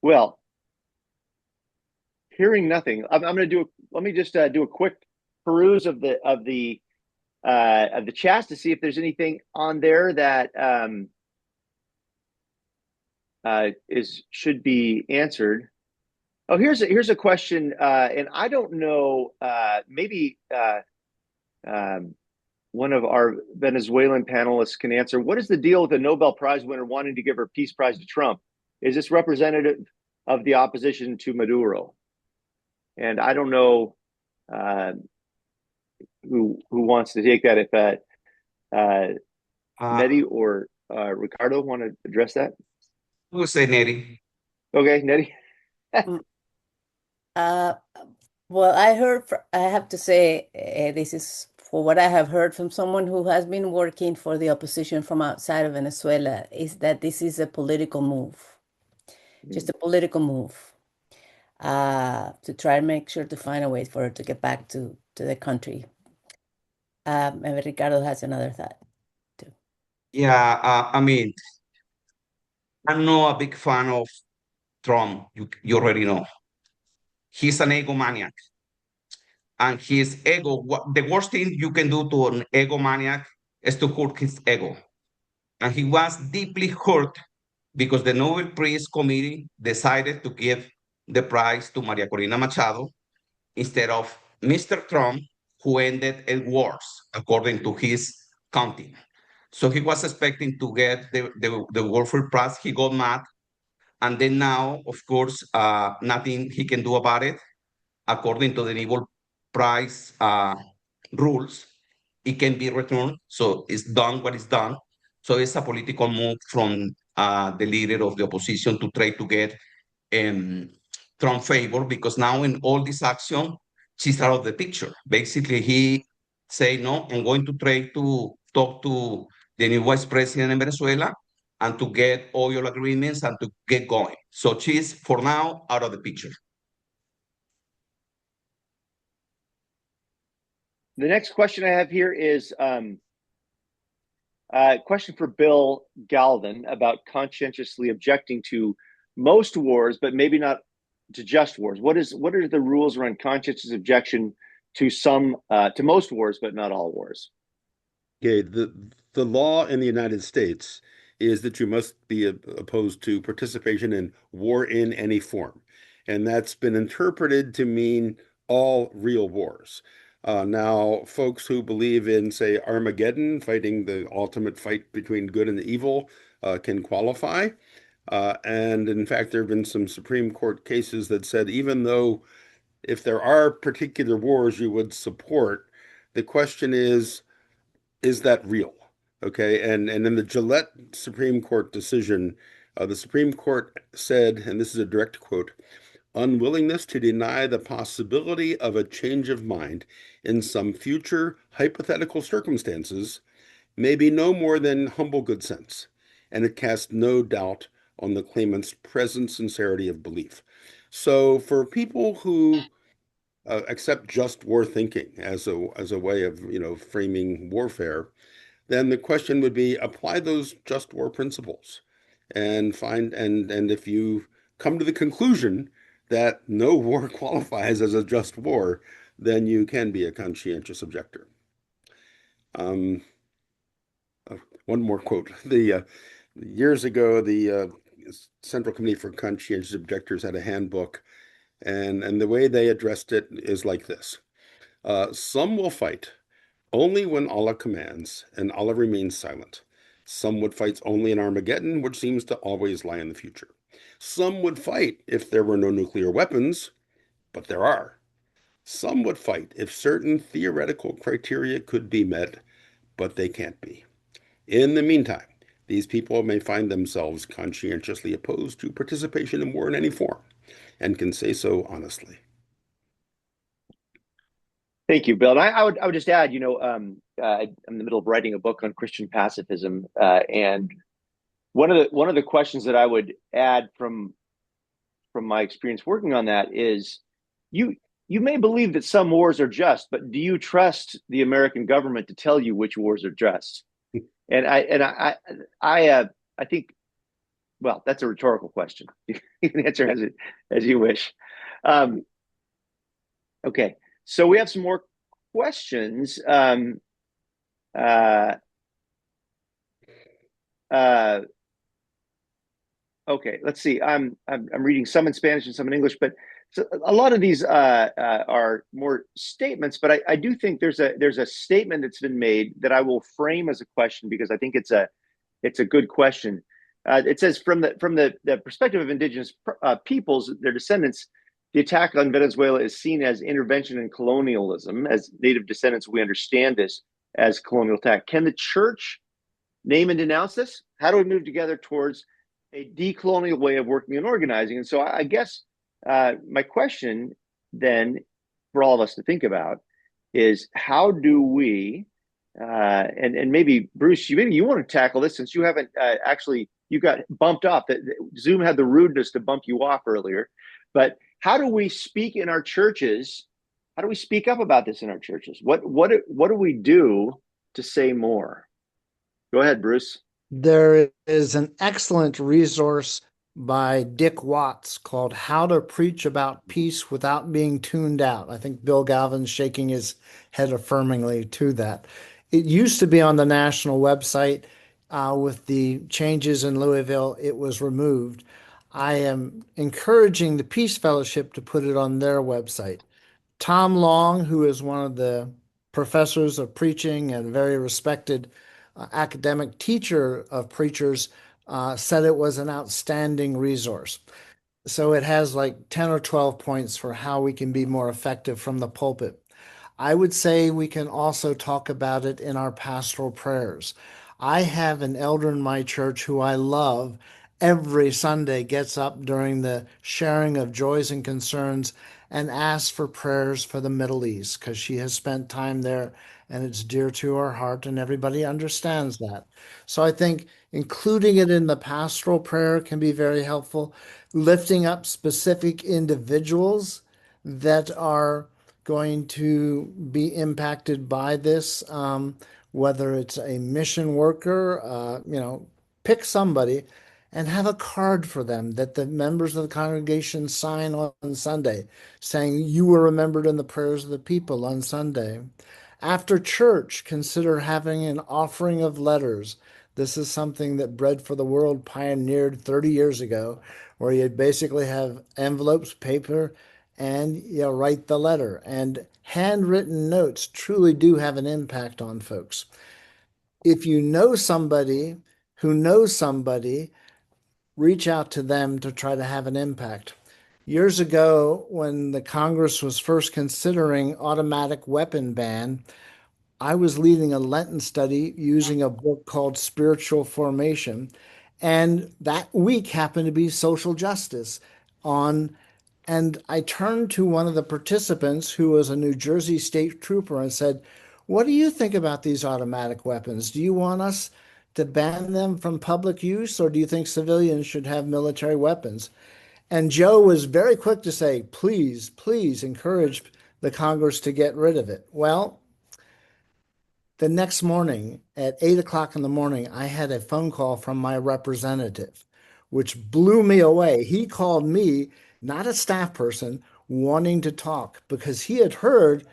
Speaker 2: Well, hearing nothing, I'm going to do. Let me just do a quick peruse of the chat to see if there's anything on there that should be answered. Oh, here's a question, and I don't know. Maybe one of our Venezuelan panelists can answer. What is the deal with the Nobel Prize winner wanting to give her peace prize to Trump? Is this representative of the opposition to Maduro? And I don't know who wants to take that. If Neddy or Ricardo want to address that.
Speaker 7: Who will say Neddy?
Speaker 2: Okay, Neddy.
Speaker 4: Well, I have to say, this is for what I have heard from someone who has been working for the opposition from outside of Venezuela, is that this is a political move, just a political move, to try and make sure to find a way for her to get back to the country. Maybe Ricardo has another thought too.
Speaker 7: Yeah, I mean, I'm not a big fan of Trump. You already know. He's an egomaniac. And his ego, the worst thing you can do to an egomaniac is to hurt his ego. And he was deeply hurt because the Nobel Peace Committee decided to give the prize to Maria Corina Machado instead of Mr. Trump, who ended in wars, according to his counting. So he was expecting to get the Warfare Prize. He got mad. And then now, of course, nothing he can do about it. According to the Nobel Prize rules, it can be returned. So it's done what is done. So it's a political move from the leader of the opposition to try to get Trump favor, because now in all this action, she's out of the picture. Basically, he say, no, I'm going to try to talk to the new vice president in Venezuela and to get oil agreements and to get going. So she's, for now, out of the picture.
Speaker 2: The next question I have here is a question for Bill Galvin about conscientiously objecting to most wars, but maybe not to just wars. What are the rules around conscientious objection to to most wars, but not all wars?
Speaker 6: Okay, the law in the United States is that you must be opposed to participation in war in any form. And that's been interpreted to mean all real wars. Now, folks who believe in, say, Armageddon, fighting the ultimate fight between good and evil, can qualify. And in fact, there have been some Supreme Court cases that said even though if there are particular wars you would support, the question is that real? Okay, and in the Gillette Supreme Court decision, the Supreme Court said, and this is a direct quote, unwillingness to deny the possibility of a change of mind in some future hypothetical circumstances may be no more than humble good sense, and it casts no doubt on the claimant's present sincerity of belief. So for people who accept just war thinking as a way of framing warfare, then the question would be apply those just war principles and if you come to the conclusion that no war qualifies as a just war, then you can be a conscientious objector. One more quote. Years ago, the Central Committee for Conscientious Objectors had a handbook, and the way they addressed it is like this. Some will fight only when Allah commands, and Allah remains silent. Some would fight only in Armageddon, which seems to always lie in the future. Some would fight if there were no nuclear weapons, but there are. Some would fight if certain theoretical criteria could be met, but they can't be. In the meantime, these people may find themselves conscientiously opposed to participation in war in any form, and can say so honestly.
Speaker 2: Thank you, Bill. And I would just add, I'm in the middle of writing a book on Christian pacifism, and one of the questions that I would add from my experience working on that is, you may believe that some wars are just, but do you trust the American government to tell you which wars are just? And I think, well, that's a rhetorical question. You can answer as you wish. Okay. So we have some more questions. Okay, let's see. I'm reading some in Spanish and some in English, but so a lot of these are more statements. But I do think there's a statement that's been made that I will frame as a question, because I think it's a good question. It says, from the perspective of indigenous peoples, their descendants, the attack on Venezuela is seen as intervention in colonialism. As native descendants, we understand this as colonial attack. Can the church name and denounce this? How do we move together towards a decolonial way of working and organizing? And so I guess my question then for all of us to think about is how do we, and maybe Bruce, maybe you want to tackle this since you haven't actually, you got bumped off. That Zoom had the rudeness to bump you off earlier. But how do we speak in our churches? How do we speak up about this in our churches? What do we do to say more? Go ahead, Bruce.
Speaker 1: There is an excellent resource by Dick Watts called How to Preach About Peace Without Being Tuned Out. I think Bill Galvin's shaking his head affirmingly to that. It used to be on the national website. With the changes in Louisville, it was removed. I am encouraging the Peace Fellowship to put it on their website. Tom Long, who is one of the professors of preaching and a very respected academic teacher of preachers, said it was an outstanding resource. So it has like 10 or 12 points for how we can be more effective from the pulpit. I would say we can also talk about it in our pastoral prayers. I have an elder in my church who I love. Every Sunday gets up during the sharing of joys and concerns and asks for prayers for the Middle East because she has spent time there and it's dear to her heart and everybody understands that. So I think including it in the pastoral prayer can be very helpful. Lifting up specific individuals that are going to be impacted by this, whether it's a mission worker, pick somebody and have a card for them that the members of the congregation sign on Sunday, saying, "You were remembered in the prayers of the people on Sunday." After church, consider having an offering of letters. This is something that Bread for the World pioneered 30 years ago, where you'd basically have envelopes, paper, and you write the letter. And handwritten notes truly do have an impact on folks. If you know somebody who knows somebody, reach out to them to try to have an impact. Years ago, when the Congress was first considering automatic weapon ban, I was leading a Lenten study using a book called Spiritual Formation. And that week happened to be social justice on. And I turned to one of the participants who was a New Jersey state trooper and said, "What do you think about these automatic weapons? Do you want us to ban them from public use, or do you think civilians should have military weapons?" And Joe was very quick to say, "Please, please encourage the Congress to get rid of it." Well, the next morning at 8 o'clock in the morning, I had a phone call from my representative, which blew me away. He called me, not a staff person, wanting to talk because he had heard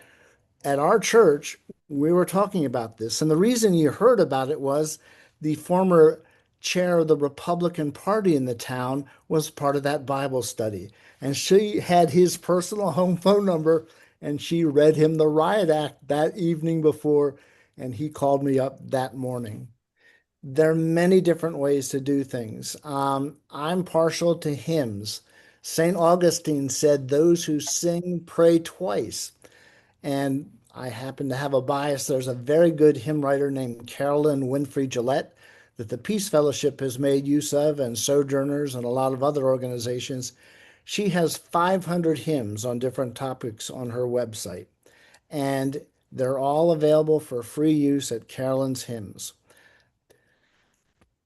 Speaker 1: at our church we were talking about this. And the reason he heard about it was the former chair of the Republican Party in the town was part of that Bible study. And she had his personal home phone number and she read him the riot act that evening before, and he called me up that morning. There are many different ways to do things. I'm partial to hymns. St. Augustine said, "Those who sing pray twice." And I happen to have a bias. There's a very good hymn writer named Carolyn Winfrey Gillette that the Peace Fellowship has made use of, and Sojourners and a lot of other organizations. She has 500 hymns on different topics on her website, and they're all available for free use at Carolyn's Hymns.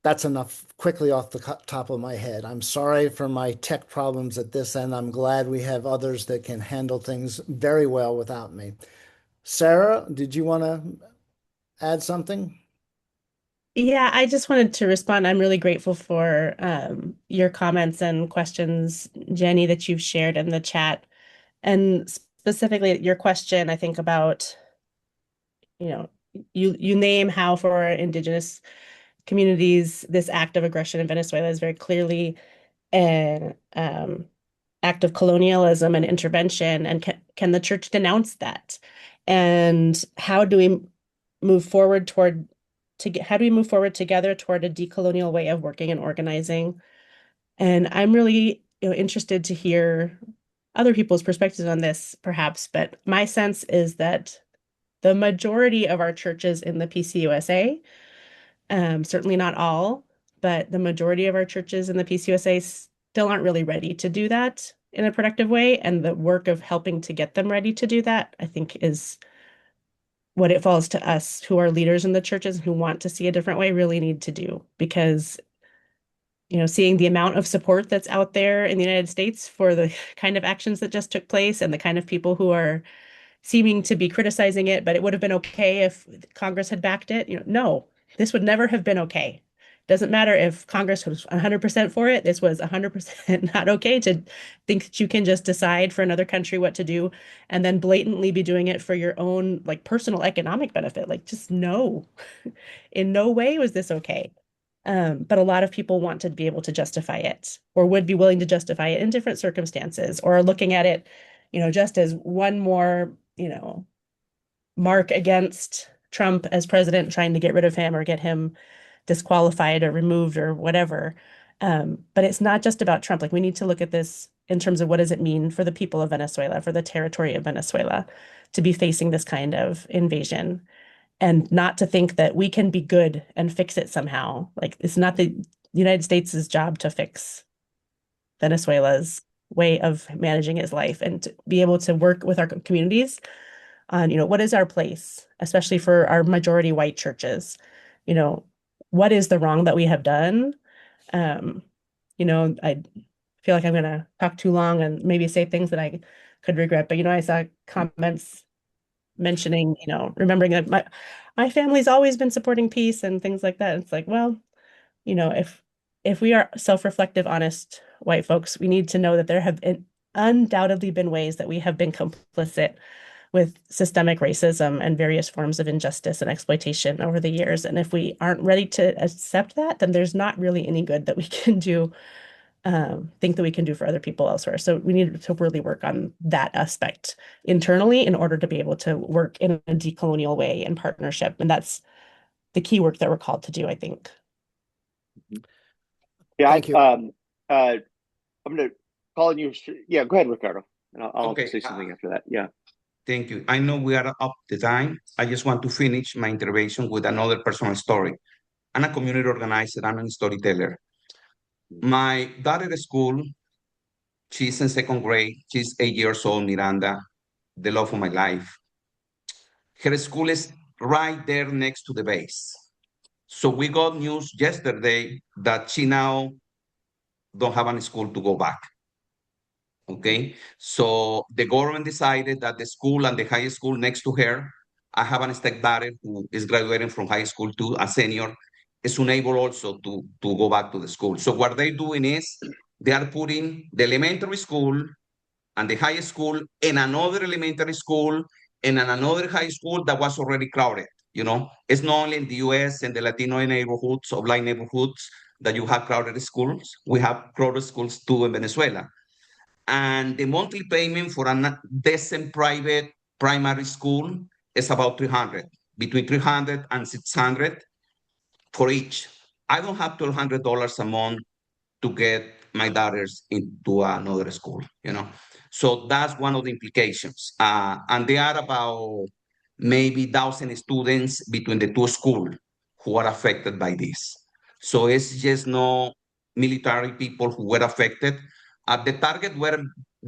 Speaker 1: That's enough quickly off the top of my head. I'm sorry for my tech problems at this end. I'm glad we have others that can handle things very well without me. Sarah, did you want to add something?
Speaker 5: Yeah, I just wanted to respond. I'm really grateful for your comments and questions, Jenny, that you've shared in the chat. And specifically your question, I think about, you name how for Indigenous communities, this act of aggression in Venezuela is very clearly an act of colonialism and intervention. And can the church denounce that? And how do we move forward how do we move forward together toward a decolonial way of working and organizing? And I'm really, interested to hear other people's perspectives on this, perhaps, but my sense is that the majority of our churches in the PCUSA, certainly not all, but the majority of our churches in the PCUSA still aren't really ready to do that. in a productive way. And the work of helping to get them ready to do that, I think, is what it falls to us who are leaders in the churches who want to see a different way really need to do. Because, seeing the amount of support that's out there in the United States for the kind of actions that just took place and the kind of people who are seeming to be criticizing it, but it would have been okay if Congress had backed it. No, this would never have been okay. Doesn't matter if Congress was 100% for it. This was 100% not okay to think that you can just decide for another country what to do and then blatantly be doing it for your own personal economic benefit. Just no, in no way was this okay. But a lot of people want to be able to justify it or would be willing to justify it in different circumstances or are looking at it, just as one more, mark against Trump as president, trying to get rid of him or get him disqualified or removed or whatever. But it's not just about Trump. We need to look at this in terms of what does it mean for the people of Venezuela, for the territory of Venezuela, to be facing this kind of invasion, and not to think that we can be good and fix it somehow. It's not the United States' job to fix Venezuela's way of managing its life, and to be able to work with our communities on, what is our place, especially for our majority white churches. What is the wrong that we have done? I feel like I'm going to talk too long and maybe say things that I could regret, but, I saw comments mentioning, remembering that my family's always been supporting peace and things like that. It's well, if we are self-reflective, honest white folks, we need to know that there have undoubtedly been ways that we have been complicit with systemic racism and various forms of injustice and exploitation over the years. And if we aren't ready to accept that, then there's not really any good that we can do, think that we can do for other people elsewhere. So we need to really work on that aspect internally in order to be able to work in a decolonial way in partnership. And that's the key work that we're called to do, I think.
Speaker 2: Yeah,
Speaker 1: Thank you.
Speaker 2: I'm going to call on you. Yeah, go ahead, Ricardo. And I'll say something after that. Yeah.
Speaker 7: Thank you. I know we are up the time. I just want to finish my intervention with another personal story. I'm a community organizer. I'm a storyteller. My daughter at school, she's in second grade. She's 8 years old, Miranda, the love of my life. Her school is right there next to the base. So we got news yesterday that she now don't have any school to go back. Okay, so the government decided that the school and the high school next to her, I have a stepdaughter who is graduating from high school too, a senior, is unable also to go back to the school. So what they're doing is they are putting the elementary school and the high school in another elementary school and in another high school that was already crowded. It's not only in the US and the Latino neighborhoods or black neighborhoods that you have crowded schools. We have crowded schools too in Venezuela. And the monthly payment for a decent private primary school is about between 300 and 600 for each. I don't have $1,200 a month to get my daughters into another school, So that's one of the implications. And there are about maybe 1,000 students between the two schools who are affected by this. So it's just no military people who were affected. The target were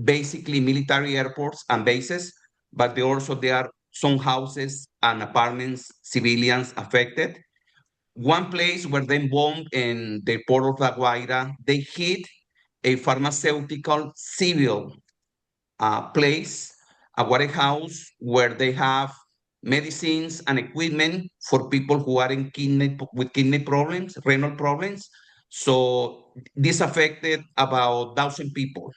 Speaker 7: basically military airports and bases, but there are some houses and apartments, civilians affected. One place where they bombed in the port of La Guaira, they hit a pharmaceutical civil place, a warehouse where they have medicines and equipment for people who are with kidney problems, renal problems. So this affected about 1,000 people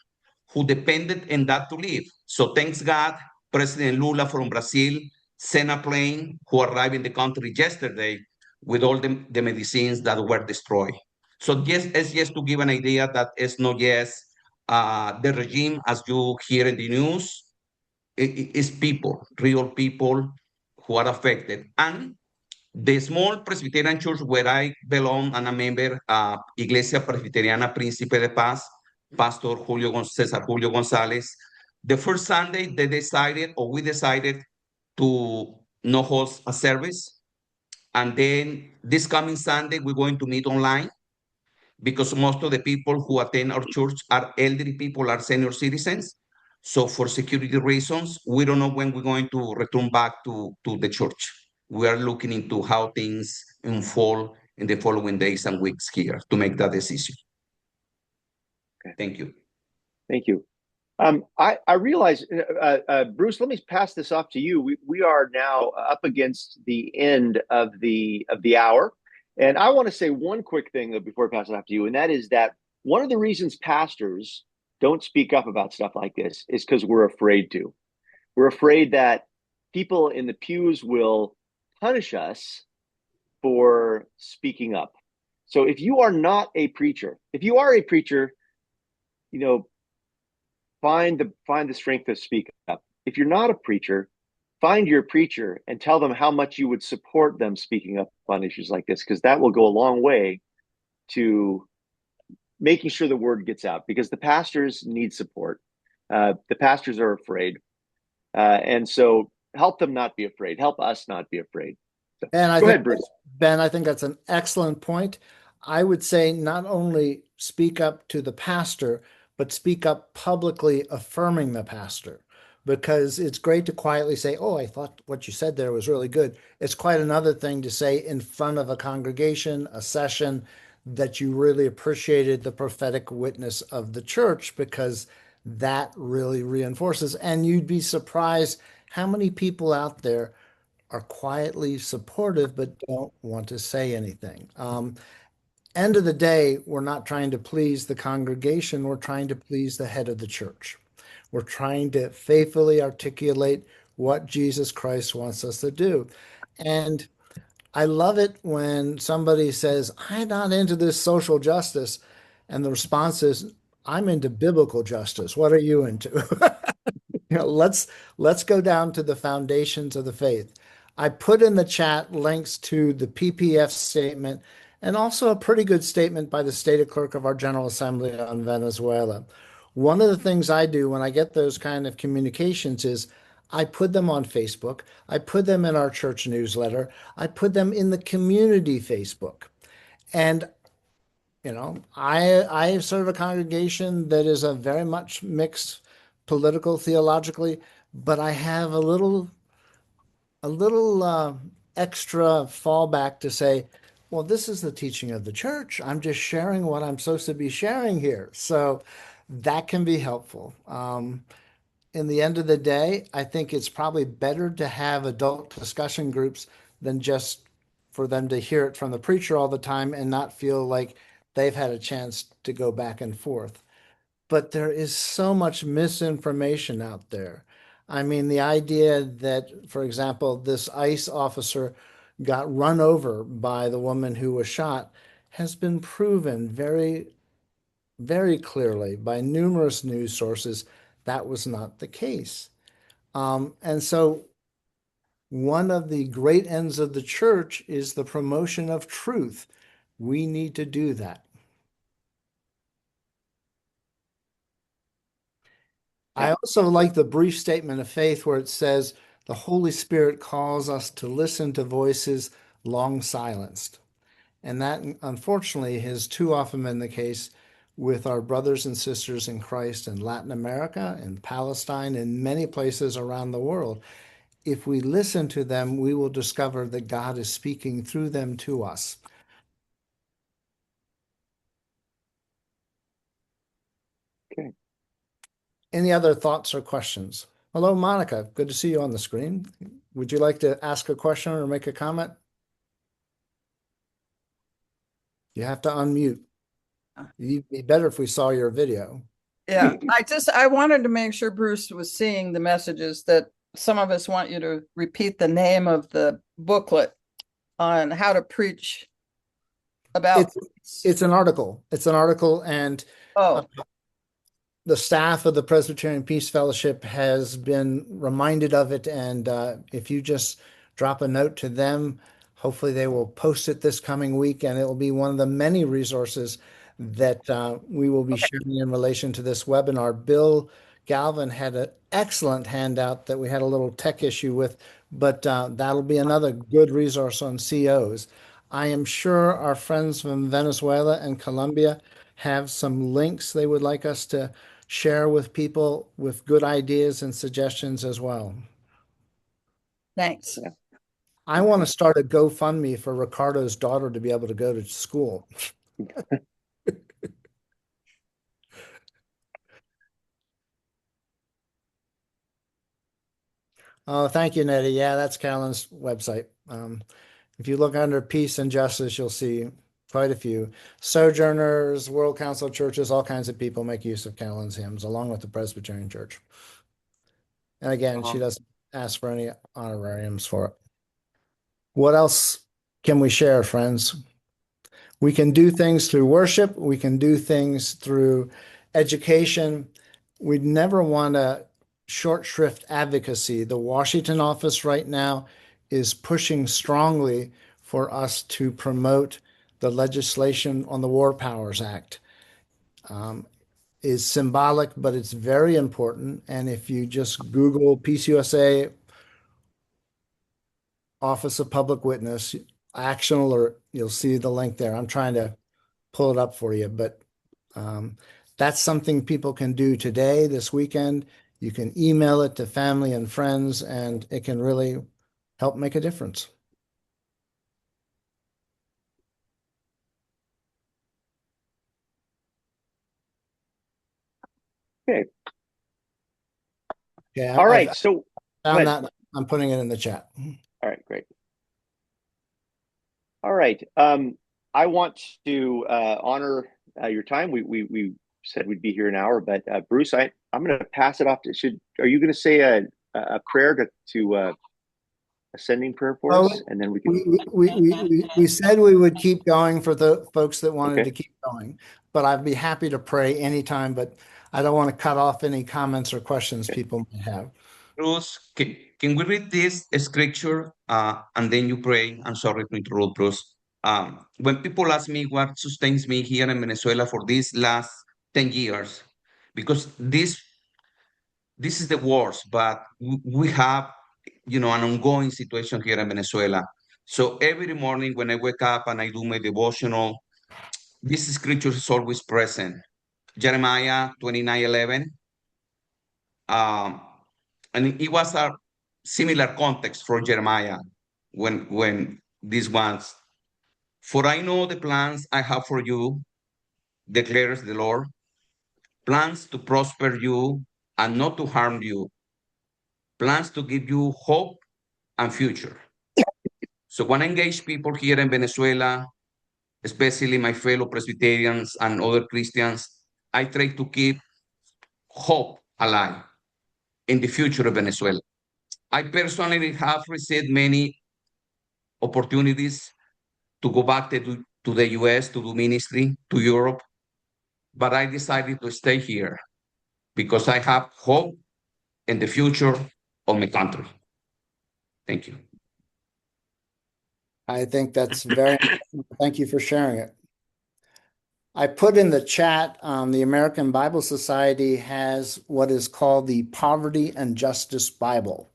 Speaker 7: who depended on that to live. So thanks God, President Lula from Brazil sent a plane who arrived in the country yesterday with all the medicines that were destroyed. So it's just to give an idea that it's not just the regime, as you hear in the news, is people, real people who are affected. And the small Presbyterian church where I belong and a member, Iglesia Presbiteriana Príncipe de Paz, Pastor Cesar Julio Gonzalez, the first Sunday we decided to not host a service. And then this coming Sunday, we're going to meet online. because most of the people who attend our church are elderly people, are senior citizens. So for security reasons, we don't know when we're going to return back to the church. We are looking into how things unfold in the following days and weeks here to make that decision.
Speaker 2: Okay.
Speaker 7: Thank you.
Speaker 2: Thank you. I realize, Bruce, let me pass this off to you. We are now up against the end of the hour. And I want to say one quick thing before I pass it off to you, and that is that one of the reasons pastors don't speak up about stuff like this is because we're afraid to. We're afraid that people in the pews will punish us for speaking up. So if you are not a preacher, if you are a preacher, you know, find the strength to speak up. If you're not a preacher, find your preacher and tell them how much you would support them speaking up on issues like this, because that will go a long way to making sure the word gets out, because the pastors need support. The pastors are afraid. And so help them not be afraid. Help us not be afraid. So,
Speaker 1: And
Speaker 2: go ahead, Bruce.
Speaker 1: Ben, I think that's an excellent point. I would say not only speak up to the pastor, but speak up publicly affirming the pastor, because it's great to quietly say, "Oh, I thought what you said there was really good." It's quite another thing to say in front of a congregation, a session, that you really appreciated the prophetic witness of the church, because that really reinforces. And you'd be surprised how many people out there are quietly supportive but don't want to say anything. End of the day, we're not trying to please the congregation, we're trying to please the head of the church. We're trying to faithfully articulate what Jesus Christ wants us to do. And I love it when somebody says, "I'm not into this social justice," and the response is, "I'm into biblical justice. What are you into?" Let's go down to the foundations of the faith. I put in the chat links to the PPF statement and also a pretty good statement by the stated clerk of our General Assembly on Venezuela. One of the things I do when I get those kind of communications is I put them on Facebook, I put them in our church newsletter, I put them in the community Facebook. And I serve a congregation that is a very much mixed political theologically, but I have a little extra fallback to say, well, this is the teaching of the church. I'm just sharing what I'm supposed to be sharing here. So that can be helpful. In the end of the day, I think it's probably better to have adult discussion groups than just for them to hear it from the preacher all the time and not feel like they've had a chance to go back and forth. But there is so much misinformation out there. I mean, the idea that, for example, this ICE officer got run over by the woman who was shot has been proven very, very clearly by numerous news sources that was not the case. And so one of the great ends of the church is the promotion of truth. We need to do that. I also like the brief statement of faith where it says, the Holy Spirit calls us to listen to voices long silenced. And that, unfortunately, has too often been the case with our brothers and sisters in Christ in Latin America, in Palestine, and many places around the world. If we listen to them, we will discover that God is speaking through them to us.
Speaker 2: Okay.
Speaker 1: Any other thoughts or questions? Hello, Monica. Good to see you on the screen. Would you like to ask a question or make a comment? You have to unmute. It'd be better if we saw your video.
Speaker 8: Yeah, I wanted to make sure Bruce was seeing the messages that some of us want you to repeat the name of the booklet on how to preach about.
Speaker 1: It's an article. It's an article, and the staff of the Presbyterian Peace Fellowship has been reminded of it. And if you just drop a note to them, hopefully they will post it this coming week, and it will be one of the many resources that we will be sharing in relation to this webinar. Bill Galvin had an excellent handout that we had a little tech issue with, but that'll be another good resource on COs. I am sure our friends from Venezuela and Colombia have some links they would like us to share with people with good ideas and suggestions as well.
Speaker 8: Thanks.
Speaker 2: Yeah.
Speaker 1: I want to start a GoFundMe for Ricardo's daughter to be able to go to school. Oh, thank you, Neddy. Yeah, that's Carolyn's website. If you look under Peace and Justice, you'll see quite a few. Sojourners, World Council of Churches, all kinds of people make use of Carolyn's hymns, along with the Presbyterian Church. And again, she doesn't ask for any honorariums for it. What else can we share, friends? We can do things through worship. We can do things through education. We'd never want to short shrift advocacy. The Washington office right now is pushing strongly for us to promote the legislation on the War Powers Act. Is symbolic, but it's very important. And if you just Google Peace USA Office of Public Witness Action Alert, you'll see the link there. I'm trying to pull it up for you, but that's something people can do today, this weekend. You can email it to family and friends, and it can really help make a difference.
Speaker 2: Okay.
Speaker 1: Yeah.
Speaker 2: All right. So
Speaker 1: found that. I'm putting it in the chat.
Speaker 2: All right, great. All right. I want to honor your time. We said we'd be here an hour, but Bruce, I'm going to pass it off to. Are you going to say a prayer to ascending prayer for us, and then we can.
Speaker 1: We said we would keep going for the folks that wanted to keep going, but I'd be happy to pray anytime. But I don't want to cut off any comments or questions people might have.
Speaker 7: Bruce, can we read this scripture and then you pray? I'm sorry to interrupt, Bruce. When people ask me what sustains me here in Venezuela for these last 10 years, because this is the worst, but we have, an ongoing situation here in Venezuela. So every morning when I wake up and I do my devotional, this scripture is always present. Jeremiah 29:11. And it was a similar context for Jeremiah when this was, for I know the plans I have for you, declares the Lord, plans to prosper you and not to harm you, plans to give you hope and future. So when I engage people here in Venezuela, especially my fellow Presbyterians and other Christians, I try to keep hope alive in the future of Venezuela. I personally have received many opportunities to go back to the US to do ministry, to Europe, but I decided to stay here because I have hope in the future of my country. Thank you.
Speaker 1: I think that's very thank you for sharing it. I put in the chat, the American Bible Society has what is called the Poverty and Justice Bible,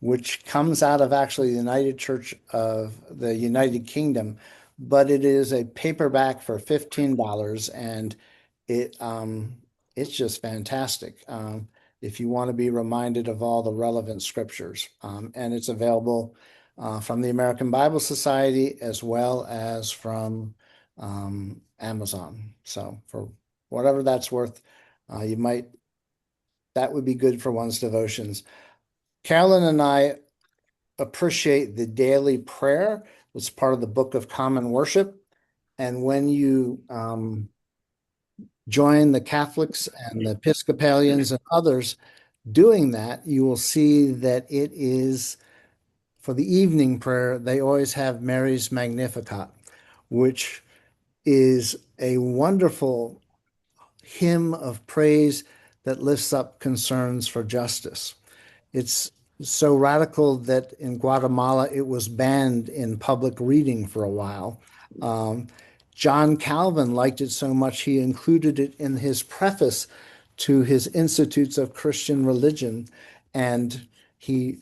Speaker 1: which comes out of actually the United Church of the United Kingdom, but it is a paperback for $15, and it's just fantastic if you want to be reminded of all the relevant scriptures. And it's available from the American Bible Society as well as from Amazon. So for whatever that's worth, that would be good for one's devotions. Carolyn and I appreciate the daily prayer. It's part of the Book of Common Worship. And when you join the Catholics and the Episcopalians and others doing that, you will see that it is for the evening prayer, they always have Mary's Magnificat, which is a wonderful hymn of praise that lifts up concerns for justice. It's so radical that in Guatemala it was banned in public reading for a while. John Calvin liked it so much he included it in his preface to his Institutes of Christian Religion, and he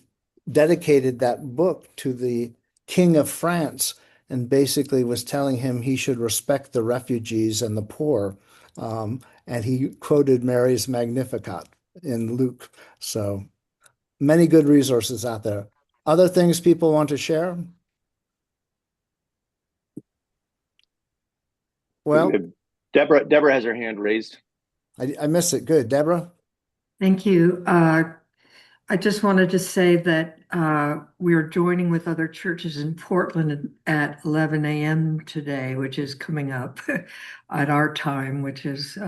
Speaker 1: dedicated that book to the King of France and basically was telling him he should respect the refugees and the poor. And he quoted Mary's Magnificat in Luke. So many good resources out there. Other things people want to share? Well,
Speaker 2: Deborah has her hand raised.
Speaker 1: I missed it. Good. Deborah?
Speaker 3: Thank you. I just wanted to say that we are joining with other churches in Portland at 11 a.m. today, which is coming up at our time, which is,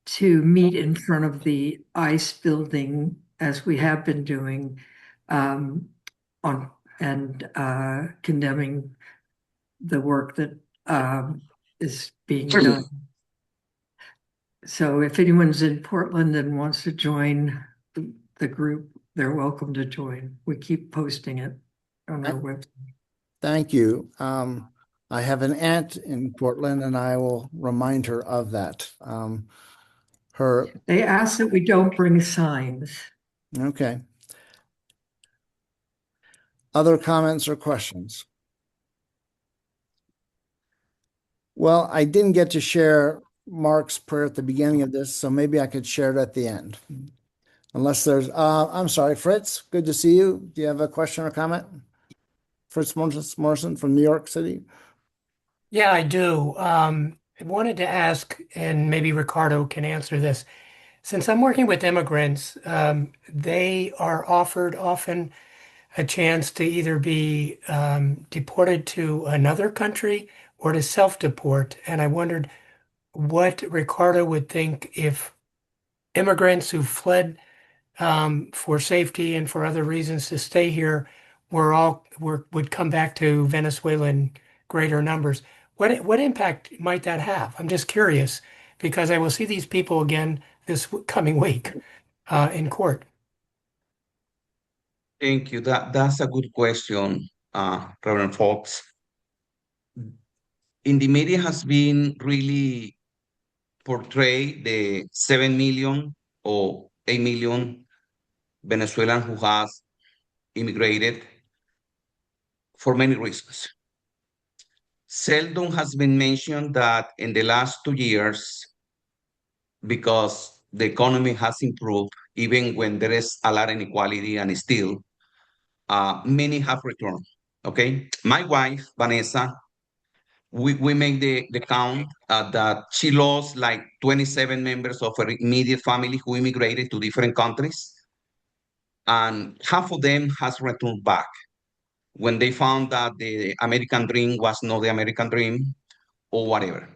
Speaker 3: to meet in front of the ICE building as we have been doing condemning the work that is being done. So if anyone's in Portland and wants to join the group, they're welcome to join. We keep posting it on our website.
Speaker 1: Thank you. I have an aunt in Portland, and I will remind her of that.
Speaker 3: They ask that we don't bring signs.
Speaker 1: Okay. Other comments or questions? Well, I didn't get to share Mark's prayer at the beginning of this, so maybe I could share it at the end. Unless there's, I'm sorry, Fritz, good to see you. Do you have a question or comment? Fritz Morrison from New York City.
Speaker 9: Yeah, I do. I wanted to ask, and maybe Ricardo can answer this. Since I'm working with immigrants, they are offered often a chance to either be deported to another country or to self-deport. And I wondered what Ricardo would think if immigrants who fled for safety and for other reasons to stay here would come back to Venezuela in greater numbers. What impact might that have? I'm just curious because I will see these people again this coming week in court.
Speaker 7: Thank you. That's a good question, Reverend Fox. In the media has been really portrayed the 7 million or 8 million Venezuelan who has immigrated for many reasons. Seldom has been mentioned that in the last 2 years, because the economy has improved, even when there is a lot of inequality and still, many have returned, okay? My wife, Vanessa, we make the count that she lost like 27 members of her immediate family who immigrated to different countries. And half of them has returned back when they found that the American dream was not the American dream or whatever.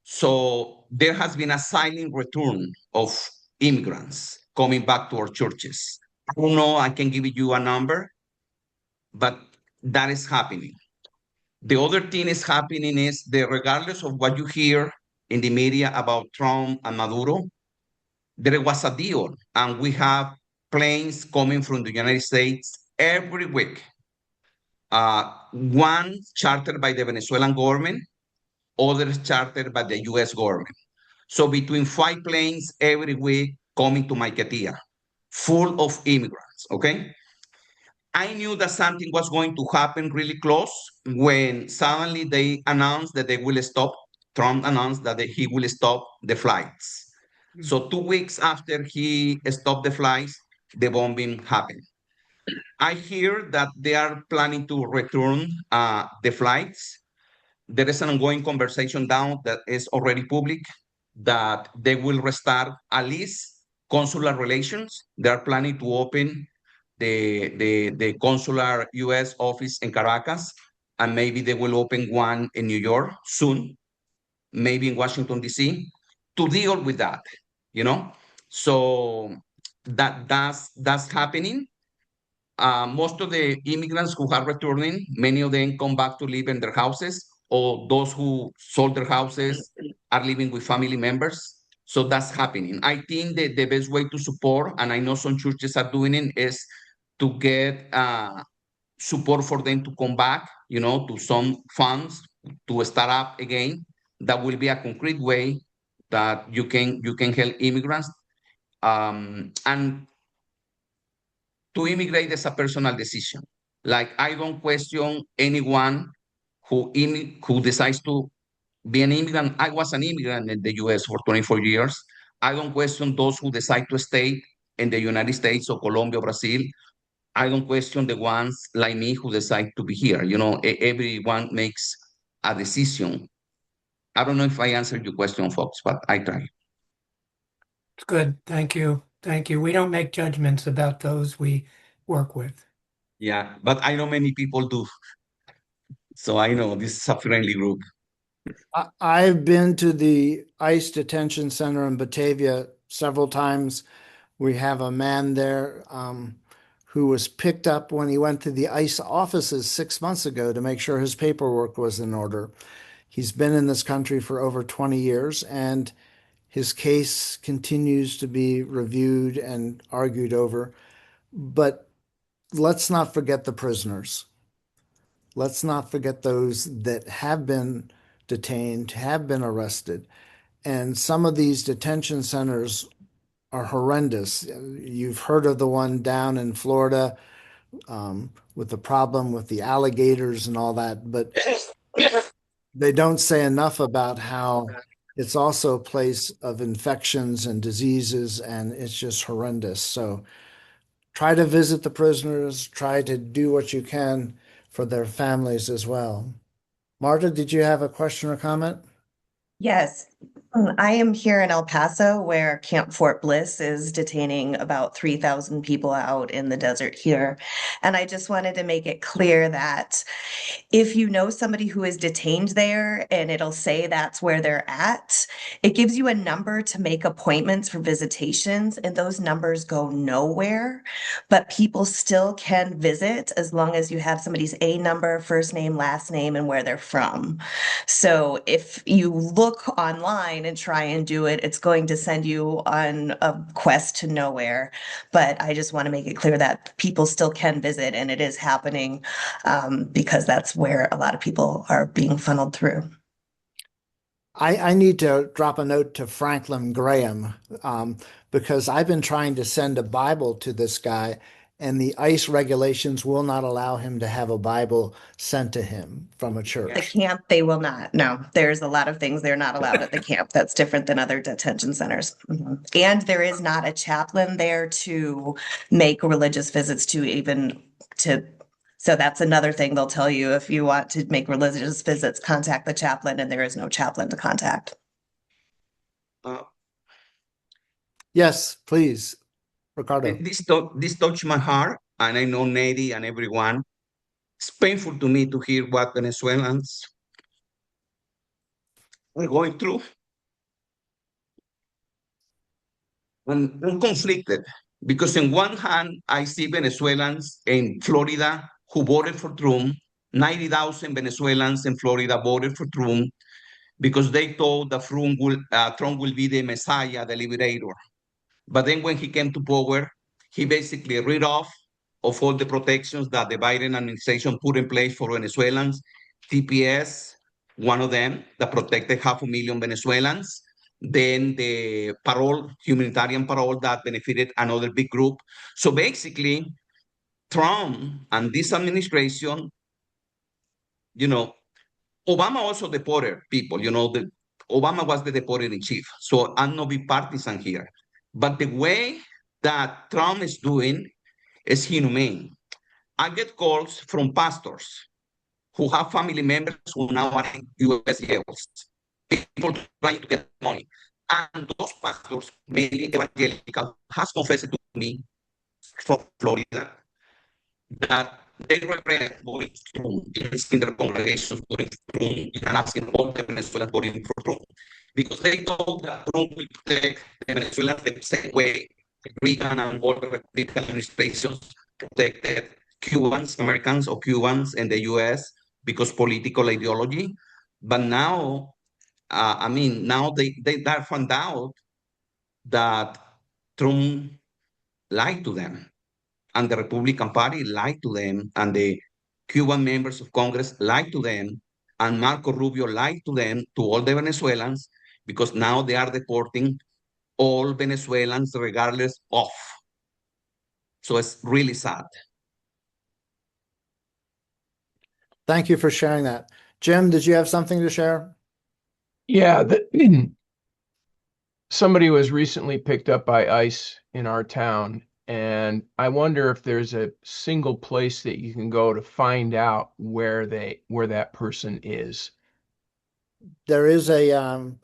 Speaker 7: So there has been a silent return of immigrants coming back to our churches. I don't know, I can give you a number, but that is happening. The other thing is happening is that regardless of what you hear in the media about Trump and Maduro, there was a deal, and we have planes coming from the United States every week. One chartered by the Venezuelan government, others chartered by the US government. So between 5 planes every week coming to Maiquetía, full of immigrants, okay? I knew that something was going to happen really close when suddenly they announced that they will stop. Trump announced that he will stop the flights. So 2 weeks after he stopped the flights, the bombing happened. I hear that they are planning to return the flights. There is an ongoing conversation down that is already public that they will restart at least consular relations. They are planning to open the consular U.S. office in Caracas, and maybe they will open one in New York soon, maybe in Washington, D.C., to deal with that, you know? So that's happening. Most of the immigrants who are returning, many of them come back to live in their houses, or those who sold their houses are living with family members. So that's happening. I think that the best way to support, and I know some churches are doing it, is to get support for them to come back, you know, to some funds to start up again. That will be a concrete way that you can help immigrants. And to immigrate is a personal decision. Like, I don't question anyone who decides to be an immigrant. I was an immigrant in the US for 24 years. I don't question those who decide to stay in the United States or Colombia or Brazil. I don't question the ones like me who decide to be here. You know, everyone makes a decision. I don't know if I answered your question, folks, but I try.
Speaker 9: It's good. Thank you. Thank you. We don't make judgments about those we work with.
Speaker 7: Yeah, but I know many people do. So I know this is a friendly group.
Speaker 1: I've been to the ICE detention center in Batavia several times. We have a man there who was picked up when he went to the ICE offices 6 months ago to make sure his paperwork was in order. He's been in this country for over 20 years, and his case continues to be reviewed and argued over. But let's not forget the prisoners. Let's not forget those that have been detained, have been arrested. And some of these detention centers are horrendous. You've heard of the one down in Florida with the problem with the alligators and all that, but they don't say enough about how it's also a place of infections and diseases, and it's just horrendous. So try to visit the prisoners, try to do what you can for their families as well. Marta, did you have a question or comment?
Speaker 10: Yes. I am here in El Paso where Camp Fort Bliss is detaining about 3,000 people out in the desert here. And I just wanted to make it clear that if you know somebody who is detained there and it'll say that's where they're at, it gives you a number to make appointments for visitations, and those numbers go nowhere. But people still can visit as long as you have somebody's A number, first name, last name, and where they're from. So if you look online and try and do it, it's going to send you on a quest to nowhere. But I just want to make it clear that people still can visit, and it is happening because that's where a lot of people are being funneled through.
Speaker 1: I need to drop a note to Franklin Graham because I've been trying to send a Bible to this guy, and the ICE regulations will not allow him to have a Bible sent to him from a church.
Speaker 10: The camp, they will not. No, there's a lot of things they're not allowed at the camp. That's different than other detention centers. And there is not a chaplain there to make religious visits so that's another thing they'll tell you. If you want to make religious visits, contact the chaplain, and there is no chaplain to contact.
Speaker 1: Yes, please, Ricardo.
Speaker 7: This touched my heart, and I know Neddy and everyone. It's painful to me to hear what Venezuelans are going through. And I'm conflicted because on one hand, I see Venezuelans in Florida who voted for Trump. 90,000 Venezuelans in Florida voted for Trump because they thought that Trump will be the Messiah, the liberator. But then when he came to power, he basically rid off of all the protections that the Biden administration put in place for Venezuelans. TPS, one of them, that protected 500,000 Venezuelans. Then the parole, humanitarian parole, that benefited another big group. So basically, Trump and this administration, Obama also deported people. Obama was the deported in chief. So I'm not be partisan here. But the way that Trump is doing is inhumane. I get calls from pastors who have family members who now are in U.S. jails. People trying to get money. And those pastors, mainly evangelical, has confessed to me from Florida that they regret voting for Trump in their congregations voting for Trump and asking all the Venezuelans voting for Trump because they thought that Trump will protect the Venezuelans the same way Reagan and all the Republican administrations protected Cubans, Americans or Cubans in the U.S. because political ideology. But now, now they found out that Trump lied to them. And the Republican Party lied to them, and the Cuban members of Congress lied to them, and Marco Rubio lied to them, to all the Venezuelans, because now they are deporting all Venezuelans regardless of. So it's really sad.
Speaker 1: Thank you for sharing that. Jim, did you have something to share?
Speaker 11: Yeah, somebody was recently picked up by ICE in our town, and I wonder if there's a single place that you can go to find out where that person is.
Speaker 1: There is the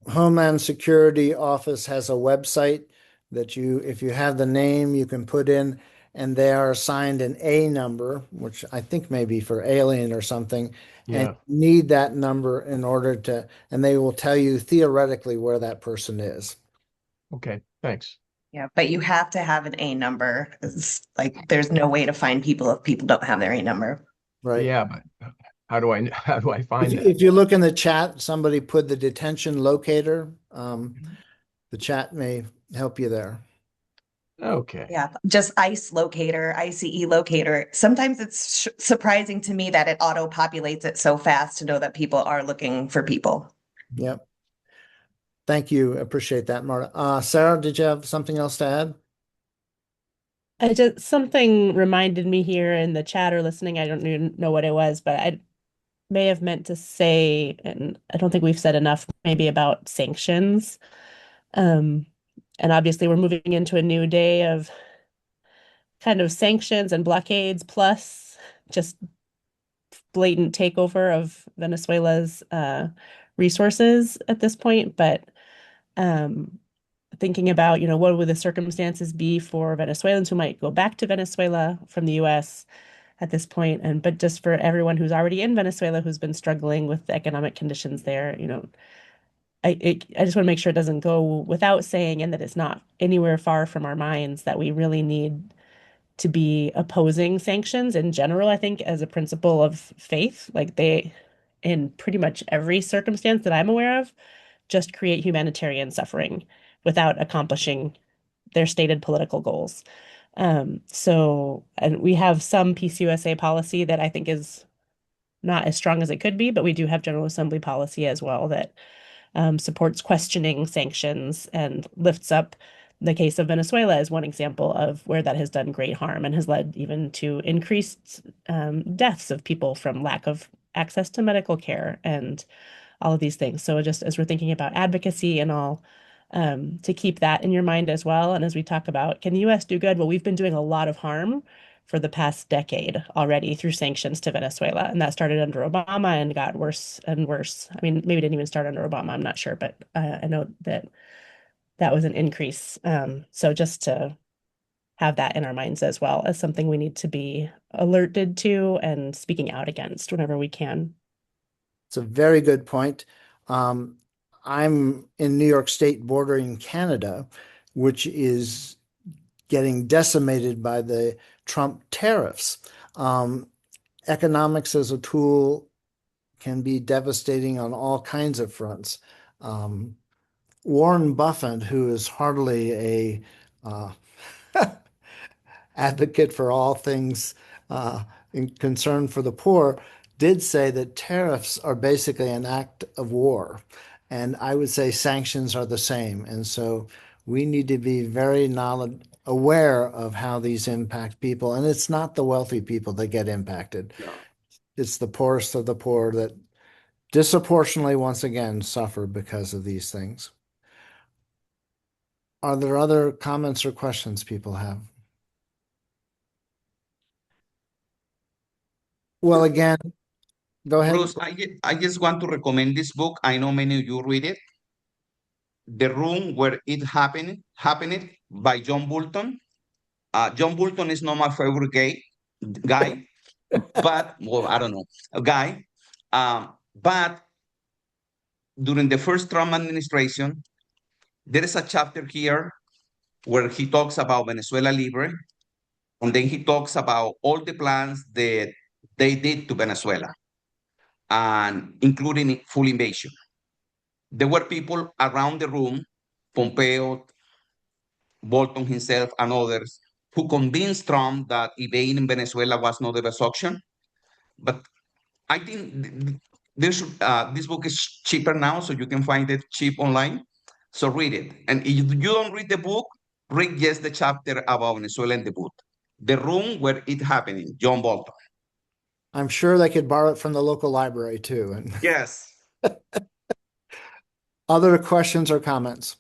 Speaker 1: Homeland Security Office has a website that if you have the name, you can put in, and they are assigned an A number, which I think may be for alien or something, and
Speaker 11: Yeah.
Speaker 1: you need that number in order to, and they will tell you theoretically where that person is.
Speaker 11: Okay, thanks.
Speaker 10: Yeah, but you have to have an A number. It's like there's no way to find people if people don't have their A number.
Speaker 1: Right.
Speaker 11: Yeah, but how do I find that?
Speaker 1: If you look in the chat, somebody put the detention locator. The chat may help you there.
Speaker 11: Okay.
Speaker 10: Yeah, just ICE locator, ICE locator. Sometimes it's surprising to me that it auto-populates it so fast to know that people are looking for people.
Speaker 1: Yep. Thank you. Appreciate that, Marta. Sarah, did you have something else to add?
Speaker 5: Something reminded me here in the chat or listening. I don't even know what it was, but I may have meant to say, and I don't think we've said enough, maybe about sanctions. And obviously, we're moving into a new day of kind of sanctions and blockades, plus just blatant takeover of Venezuela's resources at this point. But thinking about, what would the circumstances be for Venezuelans who might go back to Venezuela from the US at this point, but just for everyone who's already in Venezuela who's been struggling with the economic conditions there, I just want to make sure it doesn't go without saying, and that it's not anywhere far from our minds, that we really need to be opposing sanctions in general. I think as a principle of faith, like they, in pretty much every circumstance that I'm aware of, just create humanitarian suffering without accomplishing their stated political goals. And we have some PCUSA policy that I think is not as strong as it could be, but we do have General Assembly policy as well that supports questioning sanctions and lifts up the case of Venezuela as one example of where that has done great harm and has led even to increased deaths of people from lack of access to medical care and all of these things. So just as we're thinking about advocacy and all, to keep that in your mind as well. And as we talk about, can the U.S. do good? Well, we've been doing a lot of harm for the past decade already through sanctions to Venezuela. And that started under Obama and got worse and worse. I mean, maybe it didn't even start under Obama, I'm not sure, but I know that that was an increase. So just to have that in our minds as well as something we need to be alerted to and speaking out against whenever we can.
Speaker 1: It's a very good point. I'm in New York State bordering Canada, which is getting decimated by the Trump tariffs. Economics as a tool can be devastating on all kinds of fronts. Warren Buffett, who is hardly a advocate for all things in concern for the poor, did say that tariffs are basically an act of war. And I would say sanctions are the same. And so we need to be very aware of how these impact people. And it's not the wealthy people that get impacted.
Speaker 11: No.
Speaker 1: It's the poorest of the poor that disproportionately, once again, suffer because of these things. Are there other comments or questions people have? Well, again, go ahead.
Speaker 7: Bruce, I just want to recommend this book. I know many of you read it. The Room Where It Happened by John Bolton. John Bolton is not my favorite guy, but, well, I don't know, a guy. But during the first Trump administration, there is a chapter here where he talks about Venezuela Libre, and then he talks about all the plans that they did to Venezuela, and including full invasion. There were people around the room, Pompeo, Bolton himself, and others, who convinced Trump that invading Venezuela was not the best option. But I think this book is cheaper now, so you can find it cheap online. So read it. And if you don't read the book, read just the chapter about Venezuela in the book. The Room Where It Happened, John Bolton.
Speaker 1: I'm sure they could borrow it from the local library too. And
Speaker 7: Yes.
Speaker 1: other questions or comments?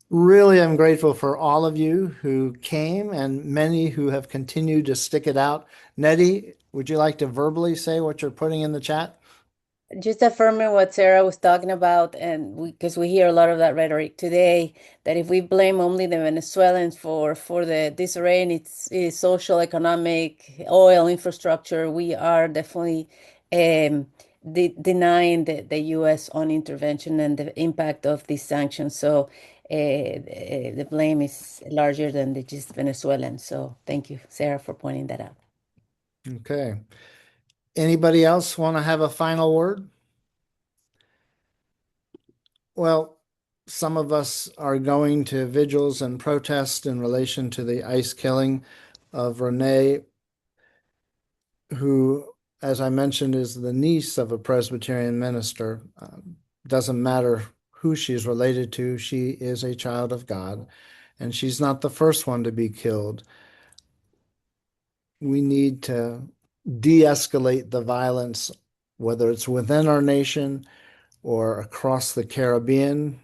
Speaker 1: Really, I'm grateful for all of you who came and many who have continued to stick it out. Neddy, would you like to verbally say what you're putting in the chat?
Speaker 4: Just affirming what Sarah was talking about, and because we hear a lot of that rhetoric today, that if we blame only the Venezuelans for the disarray in its social, economic, oil infrastructure, we are definitely denying the U.S. on intervention and the impact of these sanctions. So the blame is larger than the just Venezuelans. So thank you, Sarah, for pointing that out.
Speaker 1: Okay. Anybody else want to have a final word? Well, some of us are going to vigils and protests in relation to the ICE killing of Renee, who, as I mentioned, is the niece of a Presbyterian minister. Doesn't matter who she's related to, she is a child of God, and she's not the first one to be killed. We need to de-escalate the violence, whether it's within our nation or across the Caribbean.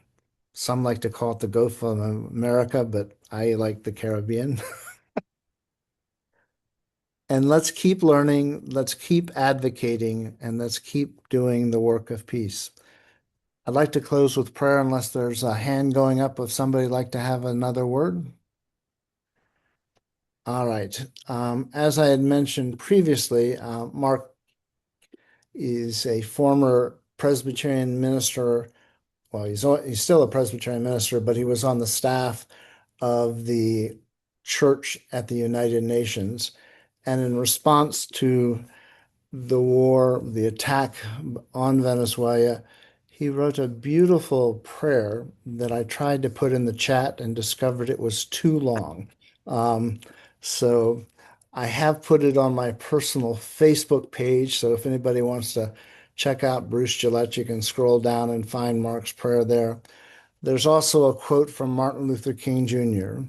Speaker 1: Some like to call it the Gulf of America, but I like the Caribbean. And let's keep learning, let's keep advocating, and let's keep doing the work of peace. I'd like to close with prayer unless there's a hand going up if somebody like to have another word. All right. As I had mentioned previously, Mark is a former Presbyterian minister. Well, he's still a Presbyterian minister, but he was on the staff of the church at the United Nations. And in response to the war, the attack on Venezuela, he wrote a beautiful prayer that I tried to put in the chat and discovered it was too long. So I have put it on my personal Facebook page. So if anybody wants to check out Bruce Gillette, you can scroll down and find Mark's prayer there. There's also a quote from Martin Luther King Jr.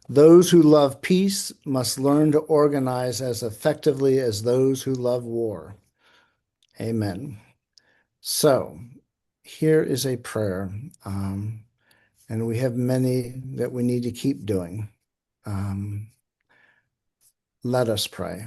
Speaker 1: Those who love peace must learn to organize as effectively as those who love war. Amen. So here is a prayer, and we have many that we need to keep doing. Let us pray.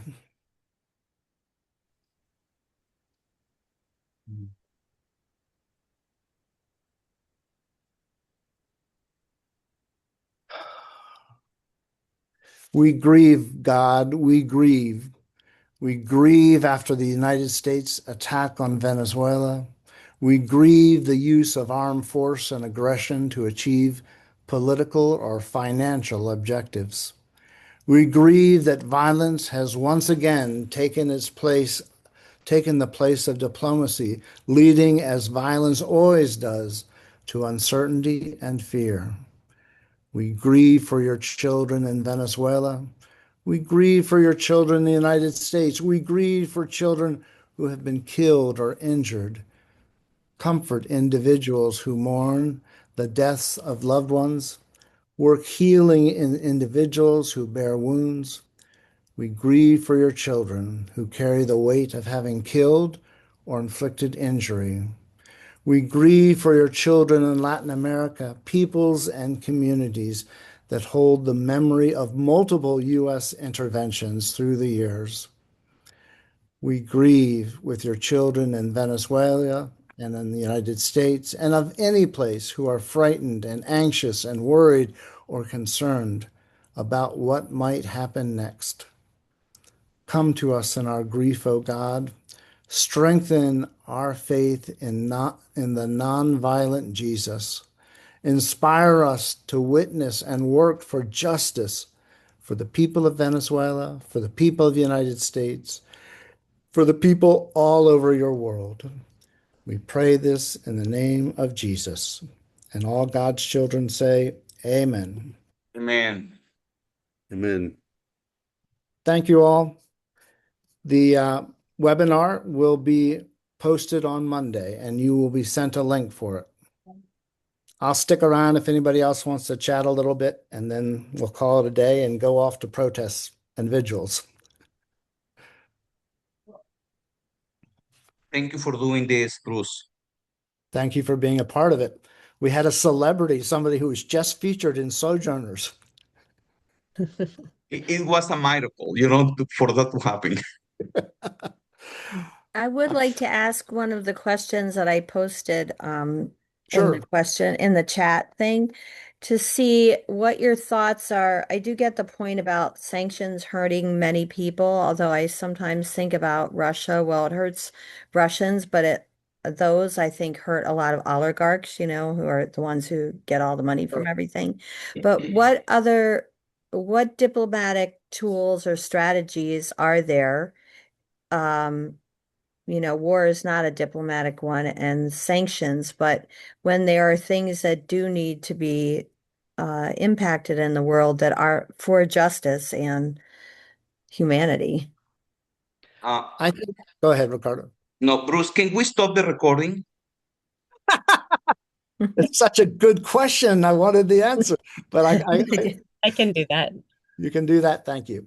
Speaker 1: We grieve, God, we grieve. We grieve after the United States attack on Venezuela. We grieve the use of armed force and aggression to achieve political or financial objectives. We grieve that violence has once again taken the place of diplomacy, leading as violence always does to uncertainty and fear. We grieve for your children in Venezuela. We grieve for your children in the United States. We grieve for children who have been killed or injured. Comfort individuals who mourn the deaths of loved ones. Work healing in individuals who bear wounds. We grieve for your children who carry the weight of having killed or inflicted injury. We grieve for your children in Latin America, peoples and communities that hold the memory of multiple U.S. interventions through the years. We grieve with your children in Venezuela and in the United States and of any place who are frightened and anxious and worried or concerned about what might happen next. Come to us in our grief, O God. Strengthen our faith in the nonviolent Jesus. Inspire us to witness and work for justice for the people of Venezuela, for the people of the United States, for the people all over your world. We pray this in the name of Jesus. And all God's children say, Amen.
Speaker 7: Amen.
Speaker 6: Amen.
Speaker 1: Thank you all. The webinar will be posted on Monday, and you will be sent a link for it. I'll stick around if anybody else wants to chat a little bit, and then we'll call it a day and go off to protests and vigils.
Speaker 7: Thank you for doing this, Bruce.
Speaker 1: Thank you for being a part of it. We had a celebrity, somebody who was just featured in Sojourners.
Speaker 7: It was a miracle, for that to happen.
Speaker 12: I would like to ask one of the questions that I posted in
Speaker 1: Sure.
Speaker 12: the chat thing to see what your thoughts are. I do get the point about sanctions hurting many people, although I sometimes think about Russia. Well, it hurts Russians, but those I think hurt a lot of oligarchs, who are the ones who get all the money from everything. But what diplomatic tools or strategies are there? War is not a diplomatic one, and sanctions, but when there are things that do need to be impacted in the world that are for justice and humanity.
Speaker 1: I think, go ahead, Ricardo.
Speaker 7: No, Bruce, can we stop the recording?
Speaker 1: It's such a good question. I wanted the answer, but
Speaker 5: I can do that.
Speaker 1: you can do that. Thank you.